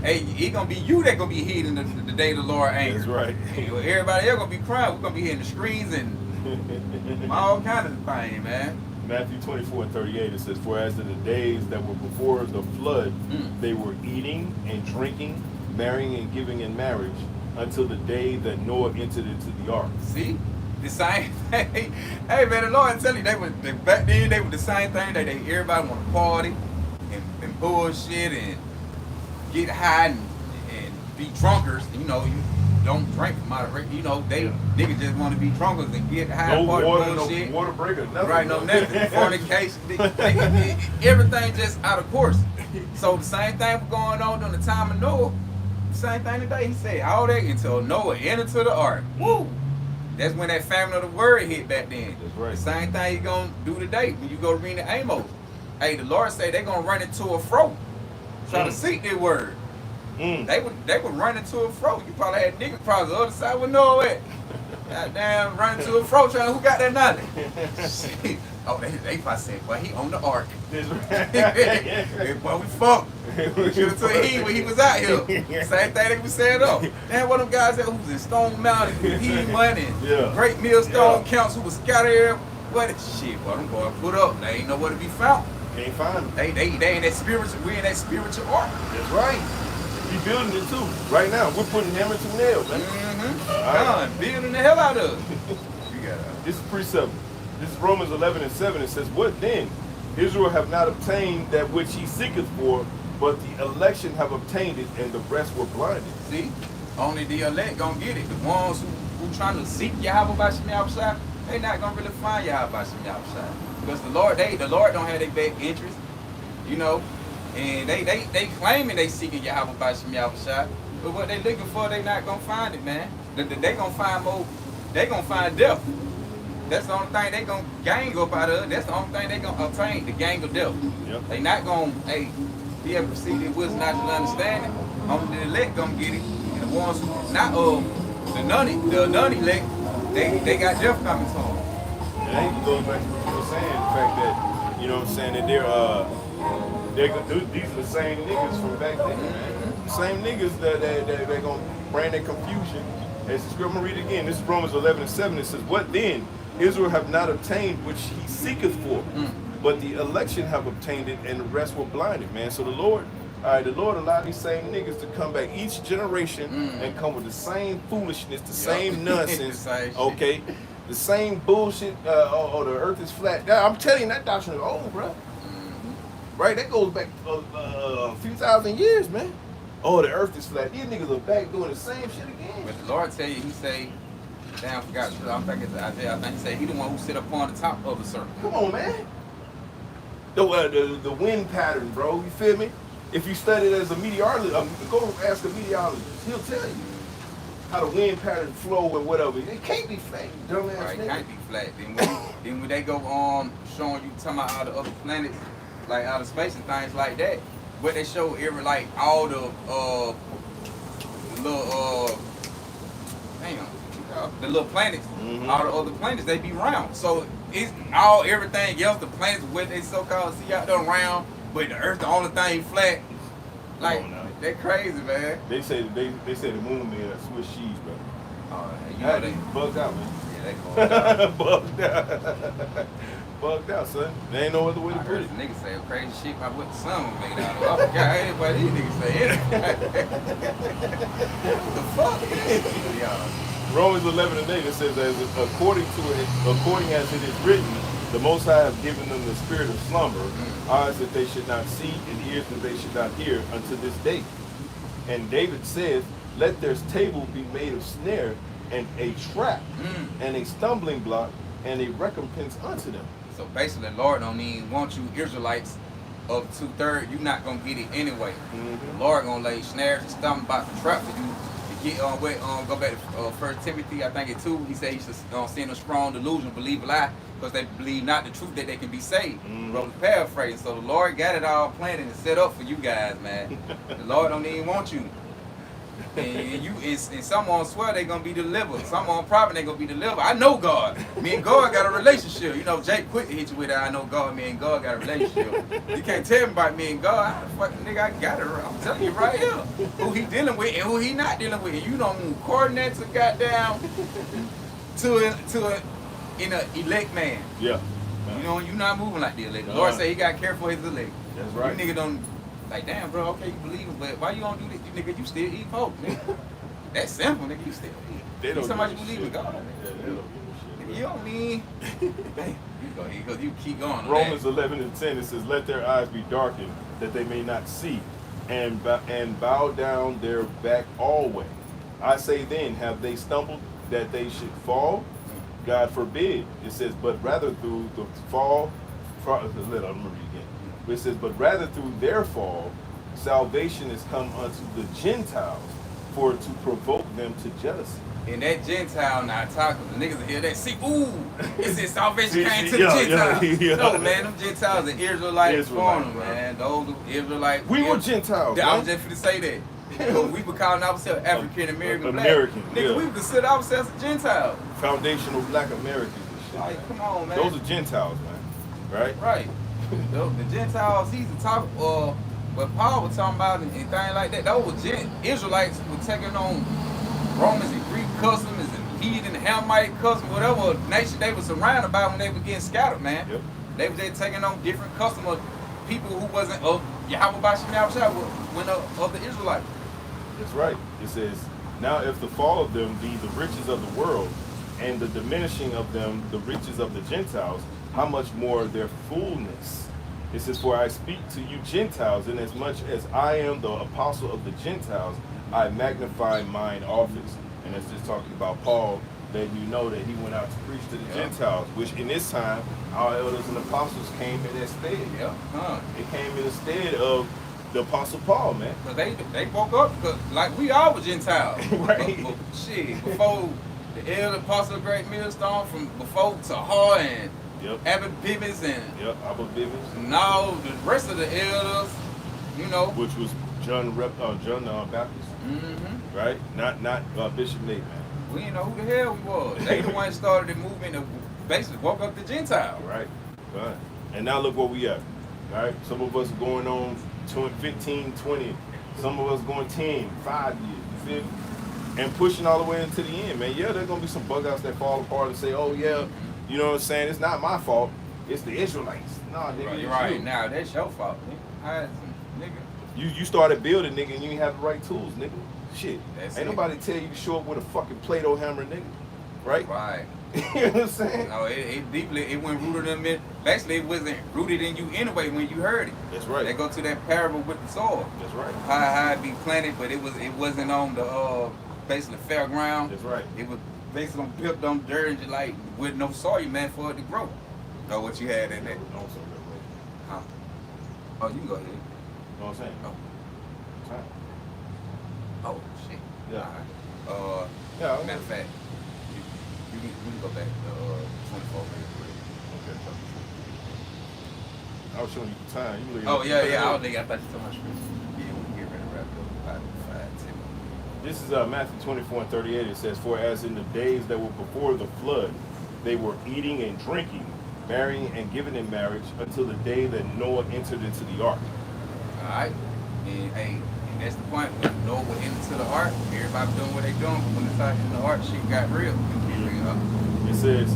Hey, it gonna be you that gonna be hidden the day the Lord anger. That's right. Everybody else gonna be crying. We're gonna be hitting the screens and all kind of things, man. Matthew 24:38, it says, "For as in the days that were before the flood, they were eating and drinking, marrying and giving in marriage, until the day that Noah entered into the ark." See? The same thing. Hey man, the Lord tell you back then they were the same thing. They everybody want to party and bullshit and get high and be drunkers. You know, you don't drink from moderation. You know, niggas just want to be drunkers and get high No and party water, bullshit. no water breaker, nothing. Right, no nothing. Fornication, everything just out of course. So the same thing was going on during the time of Noah. The same thing today. He said all that until Noah entered to the ark. Woo! That's when that famine of the word hit back then. That's right. The same thing you gonna do today when you go read the Amos. Hey, the Lord say they gonna run into a fro. Try to seek their word. They would run into a fro. You probably had niggas across the other side with no it. Goddamn, run into a fro trying who got that knowledge. Shit. Oh, they probably said, boy, he on the ark. That's right. Hey, boy, we fucked. We should have took heed when he was out here. Same thing they was saying up. Damn, one of them guys that who was in Stone Mountain, he money, Great Millstone Counts who was scattered here. What shit, boy, them boys put up. They ain't nowhere to be found. Can't find them. They in that spiritual, we in that spiritual ark. That's right. We building it too. Right now, we're putting hammer to nail, man. God, building the hell out of it. You got This is precept. This is Romans 11:7. It says, "What then? Israel have not obtained that which he seeketh for, but the election have obtained it, and the rest were blinded." See, only the elect gonna get it. The ones who trying to seek Yahweh by Shemi outside, they not gonna really find Yahweh by Shemi outside. Because the Lord don't have their best interest, you know, and they claiming they seeking Yahweh by Shemi outside, but what they looking for, they not gonna find it, man. They gonna find more. They gonna find death. That's the only thing they gonna gang up out of. That's the only thing they gonna obtain, the gang of death. Yep. They not gonna be able to see their wisdom, natural understanding. Only the elect gonna get it. And the ones who not the non-elect, they got death coming to them. And that even goes back to what you were saying, the fact that, you know what I'm saying, that these are the same niggas from back then, man. The same niggas that they're gonna bring their confusion. As the scripture, I'm gonna read it again. This is Romans 11:7. It says, "What then? Israel have not obtained which he seeketh for, but the election have obtained it, and the rest were blinded." Man, so the Lord allowed these same niggas to come back each generation and come with the same foolishness, the same nonsense, Same shit. okay, the same bullshit. Oh, the earth is flat. Now, I'm telling you, that doctrine is old, bro. Right, that goes back a few thousand years, man. Oh, the earth is flat. These niggas are back doing the same shit again. But the Lord tell you, he say, damn, I forgot. I'm thinking it's Isaiah. I think he say he the one who sit up on the top of the circle. Come on, man. The wind pattern, bro. You feel me? If you study it as a meteorologist, go ask a meteorologist. He'll tell you how the wind pattern flow and whatever. It can't be flat, you dumbass Right, nigga. can't be flat. Then when they go showing you talking about all the other planets, like outer space and things like that, where they show every like all the little the little planets, all the other planets, they be round. So it's all everything else, the planets what they so called see out there round, but the Earth the only thing flat. Like they crazy, man. They say the moon made of Swiss cheese, bro. You know they bugged out, man. yeah, they going down. Bugged out. Bugged out, son. There ain't no other way to I put heard it. some niggas say crazy shit about what the sun was made out of. I forgot anybody these niggas say anything. What the fuck? Yeah. Romans 11:8, it says, according as it is written, the Most High have given them the spirit of slumber, eyes that they should not see, and ears that they should not hear, unto this day. And David said, let their table be made of snare, and a trap, and a stumbling block, and a recompense unto them. So basically, the Lord don't even want you Israelites of 2/3. You're not gonna get it anyway. The Lord gonna lay snares and stumbling blocks and traps for you to get go back to 1 Timothy, I think it 2. He said he should send a strong delusion, believe a lie, because they believe not the truth that they can be saved. Wrote the paraphrase. So the Lord got it all planned and set up for you guys, man. The Lord don't even want you. And someone swear they gonna be delivered. Someone probably they gonna be delivered. I know God. Me and God got a relationship. You know, Jake quick to hit you with that. I know God. Me and God got a relationship. You can't tell me about me and God. Fucking nigga, I got it. I'm telling you right here who he dealing with and who he not dealing with. And you don't move coordinates or goddamn in a elect man. Yeah. You know, you not moving like the elect. The Lord say he got care for his elect. That's right. You nigga don't. Like, damn, bro, okay, you believe it, but why you don't do this? You nigga, you still eat pork, nigga. That's simple, nigga, you still eat. They don't Somebody give a believe shit. in God. Yeah, they don't give a shit. Nigga, you don't mean. Hey, you go here, because you keep going. Romans 11:10, it says, "Let their eyes be darkened, that they may not see, and bow down their back always. I say then, have they stumbled that they should fall? God forbid." It says, "But rather through the fall," I'm going to read it again. It says, "But rather through their fall, salvation is come unto the Gentiles, for to provoke them to jealousy." And that Gentile now talking, the niggas hear that. See, ooh, it said salvation came to the Yeah, Gentiles. yeah. No, man, them Gentiles are Israelites for them, bro. man. Those Israelites. We were Gentiles, I man. was just finna say that. Because we were calling ourselves African American black. American, Nigga, yeah. we would consider ourselves a Gentile. Foundational black Americans and shit. Like, come on, man. Those are Gentiles, man. Right? Right. The Gentiles, he's the talk, what Paul was talking about and things like that. Those were Israelites were taking on Romans and Greek customs and heathen and Hamite customs, whatever nation they were surrounded by when they were getting scattered, man. Yep. They were just taking on different customs of people who wasn't of Yahweh Bashim Yahushua, when of the Israelites. That's right. It says, "Now if the fall of them be the riches of the world, and the diminishing of them the riches of the Gentiles, how much more their fullness?" It says, "For I speak to you Gentiles, inasmuch as I am the apostle of the Gentiles, I magnify mine office." And it's just talking about Paul, letting you know that he went out to preach to the Gentiles, which in this time, our elders and apostles came in their stead. Yeah. It came in the stead of the apostle Paul, man. Because they woke up, because like we all were Gentiles. Right. But shit, before the elder apostle of Great Millstone, from before Tahar and Yep. Abbott Bivens and Abba Bivens, now the rest of the elders, you know. which was John Baptist, Mm-hmm. right? Not Bishop Nate, man. We didn't know who the hell we was. They the ones started the movement that basically woke up the Gentile. Right. Right. And now look where we at. Right? Some of us going on 15, 20. Some of us going 10, 5 years. You feel me? And pushing all the way into the end, man. Yeah, there's gonna be some bug outs that fall apart and say, "Oh yeah, you know what I'm saying? It's not my fault. It's the Israelites." Nah, nigga, it's Right. you. Now that's your fault, nigga. I had some nigga. You started building, nigga, and you ain't have the right tools, nigga. Shit. That's Ain't it. nobody tell you to show up with a fucking Play-Doh hammer, nigga. Right? Right. You know what I'm saying? No, it deeply, it went rooted in me. Basically, it wasn't rooted in you anyway when you heard it. That's right. They go to that parable with the soil. That's right. How it be planted, but it wasn't on the basically fairground. That's right. It was basically built on dirt and just like with no soil, man, for it to grow. Know what you had in there? No, so that way. Huh? Oh, you can go ahead. You know what I'm saying? Oh, Time. oh shit. Yeah. All right. Yeah, okay. Matter of fact, you can go back to 24 minutes. Okay. I was showing you the time. You looking Oh at yeah, the yeah. time. I thought you told my script. Yeah, we can get ready to wrap up. 5, 10. This is Matthew 24 and 38. It says, "For as in the days that were before the flood, they were eating and drinking, marrying and giving in marriage, until the day that Noah entered into the ark." All right. And hey, and that's the point. When Noah went into the ark, everybody doing what they doing. But when it's out in the ark, shit got real. It says,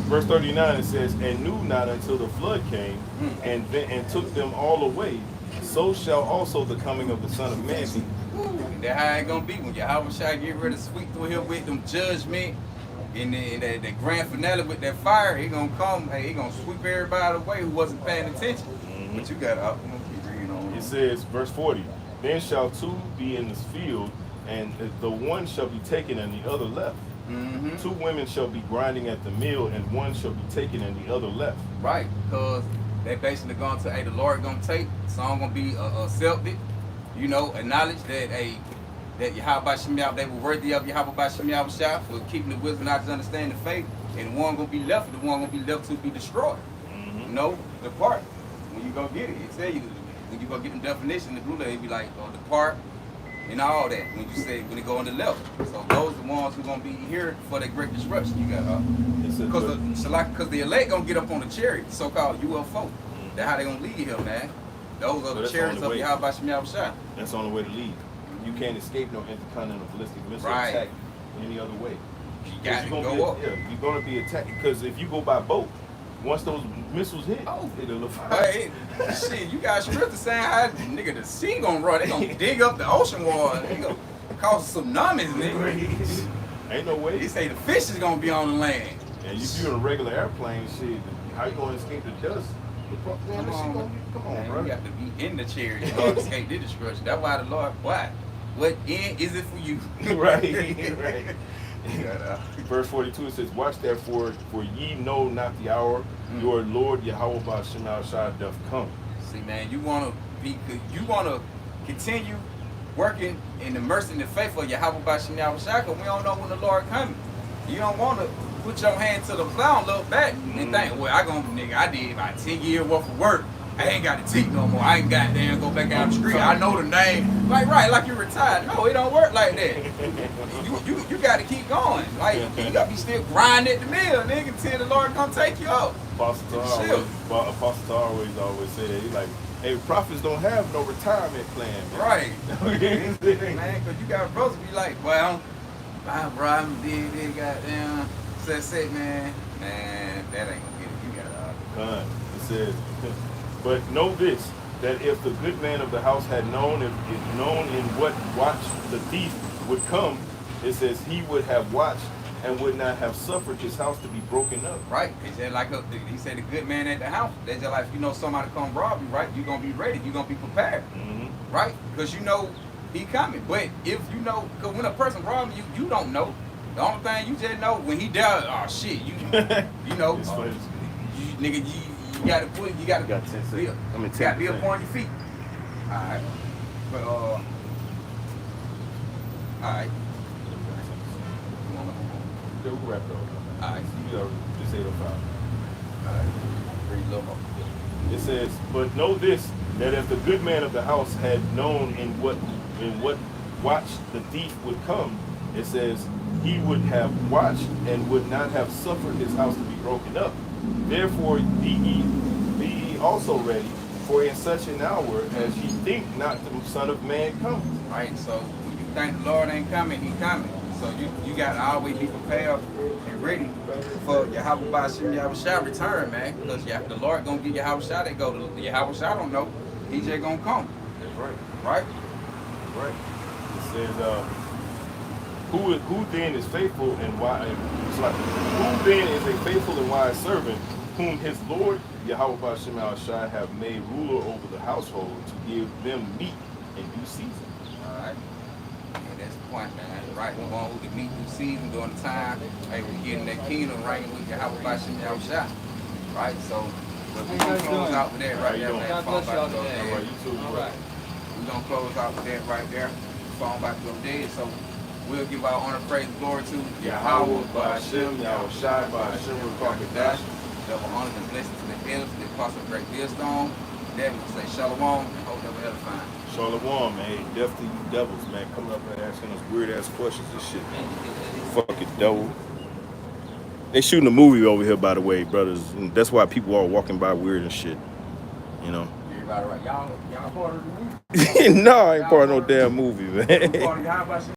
verse 39, it says, "And knew not until the flood came, and took them all away. So shall also the coming of the Son of Man be." And that's how it gonna be when Yahweh Shai get ready to sweep through here with them judgment. And then the grand finale with that fire, he gonna come. Hey, he gonna sweep everybody away who wasn't paying attention. But you got I'm gonna keep reading on. It says, verse 40, "Then shall two be in this field, and the one shall be taken and the other left. Mm-hmm. 2 women shall be grinding at the mill, and one shall be taken and the other left." Right, because They basically going to, hey, the Lord gonna take, some gonna be accepted, you know, acknowledge that, hey, that Yahweh Shem Yahweh, they were worthy of Yahweh Shem Yahweh Shah for keeping the wisdom, knowledge, understanding, the faith, and one gonna be left, the one gonna be left to be destroyed. You know, depart. When you go get it, it tell you, when you go get the definition, the blue it be like, depart, and all that, when you say, when they go on the left. So those are the ones who gonna be here for that great destruction. You got, because the elect gonna get up on the chariot, so-called UFO. That's how they gonna lead here, man. Those are the chariots of Yahweh Shem Yahweh Shah. That's the only way to lead. You can't escape no intercontinental ballistic missile attack any other way. You got to go up. Yeah, you're gonna be attacked because if you go by boat, once those missiles hit, it'll look fine. Shit, you got scripture saying how nigga the sea gonna run. They gonna dig up the ocean water. They gonna cause tsunamis, nigga. Ain't no way. They say the fish is gonna be on the land. And if you're in a regular airplane, shit, how you gonna escape the dust? Come on, man, bro. You got to be in the chariot in order to escape the destruction. That's why the Lord, why? What end is it for you? right. Verse 42 it says, "Watch therefore, for ye know not the hour your Lord Yahweh Ba'Shem Shah doth come." See, man, you wanna continue working in the mercy and the faith of Yahweh Ba'Shem Shah, because we don't know when the Lord coming. You don't want to put your hand to the plow and look back and think, well, I did about 10 years worth of work. I ain't got to teach no more. I ain't got to go back out the street. I know the name. Like you retired. No, it don't work like that. You got to keep going. Like, you got to be still grinding at the mill, nigga, until the Lord come take you up. Apostle always say that. He's like, hey, prophets don't have no retirement plan, man. Right. Man, because you got brothers be like, well, my brother did it, goddamn. Say, man, that ain't gonna get it. You got it. It says, but know this, that if the good man of the house had known, if known in what watch the thief would come, it says he would have watched and would not have suffered his house to be broken up. Right. He said the good man at the house. That's just like, if you know somebody come rob you, right? You're gonna be ready. You're gonna be prepared, right? Because you know he coming. But if you know, because when a person robs you, you don't know. The only thing you just know when he died, oh shit, you know, you gotta put, you gotta 10 seconds. You gotta be up on your feet. Alright. But alright. We'll wrap it up. Alright. Just 8:05. Alright. Read a little more. It says, but know this, that if the good man of the house had known in what watch the thief would come, it says, he would have watched and would not have suffered his house to be broken up. Therefore be ye also ready, for in such an hour as ye think not the Son of Man comes. Right, so when you think the Lord ain't coming, he coming. So you got to always be prepared and ready for Yahweh Ba'Shem Yahweh Shah return, man. Because the Lord going to get Yahweh Shah, they go to Yahweh Shah, don't know. He just going to come. That's right. Right? Right. It says, who then is faithful and wise? Who then is a faithful and wise servant, whom his Lord Yahweh Ba'Shem Shah have made ruler over the household to give them meat in due season? All right. Yeah, that's the point, man. Right, the one who can meet due season during the time, hey, we getting that kingdom reign with Yahweh Ba'Shem Yahweh Shah. Right, so we're going to close out with that right there, man. God bless y'all today. All right, you too. All right. We're going to close out with that right there. Phone back to them dead. So we'll give our honor, praise, and glory to Yahweh Ba'Shem Yahweh Shai Ba'Shem Rakakadash. Double honors and blessings to the elders, the apostle of Great Millstone. That we say shalom and hope that we're edifying. Shalom, man. Death to you devils, man. Coming up and asking us weird ass questions and shit. Fucking devil. They shooting a movie over here, by the way, brothers. And that's why people are walking by weird and shit. You know? Everybody right. Y'all part of the movie? No, I ain't part of no damn movie, man. Part of Yahweh Ba'Shem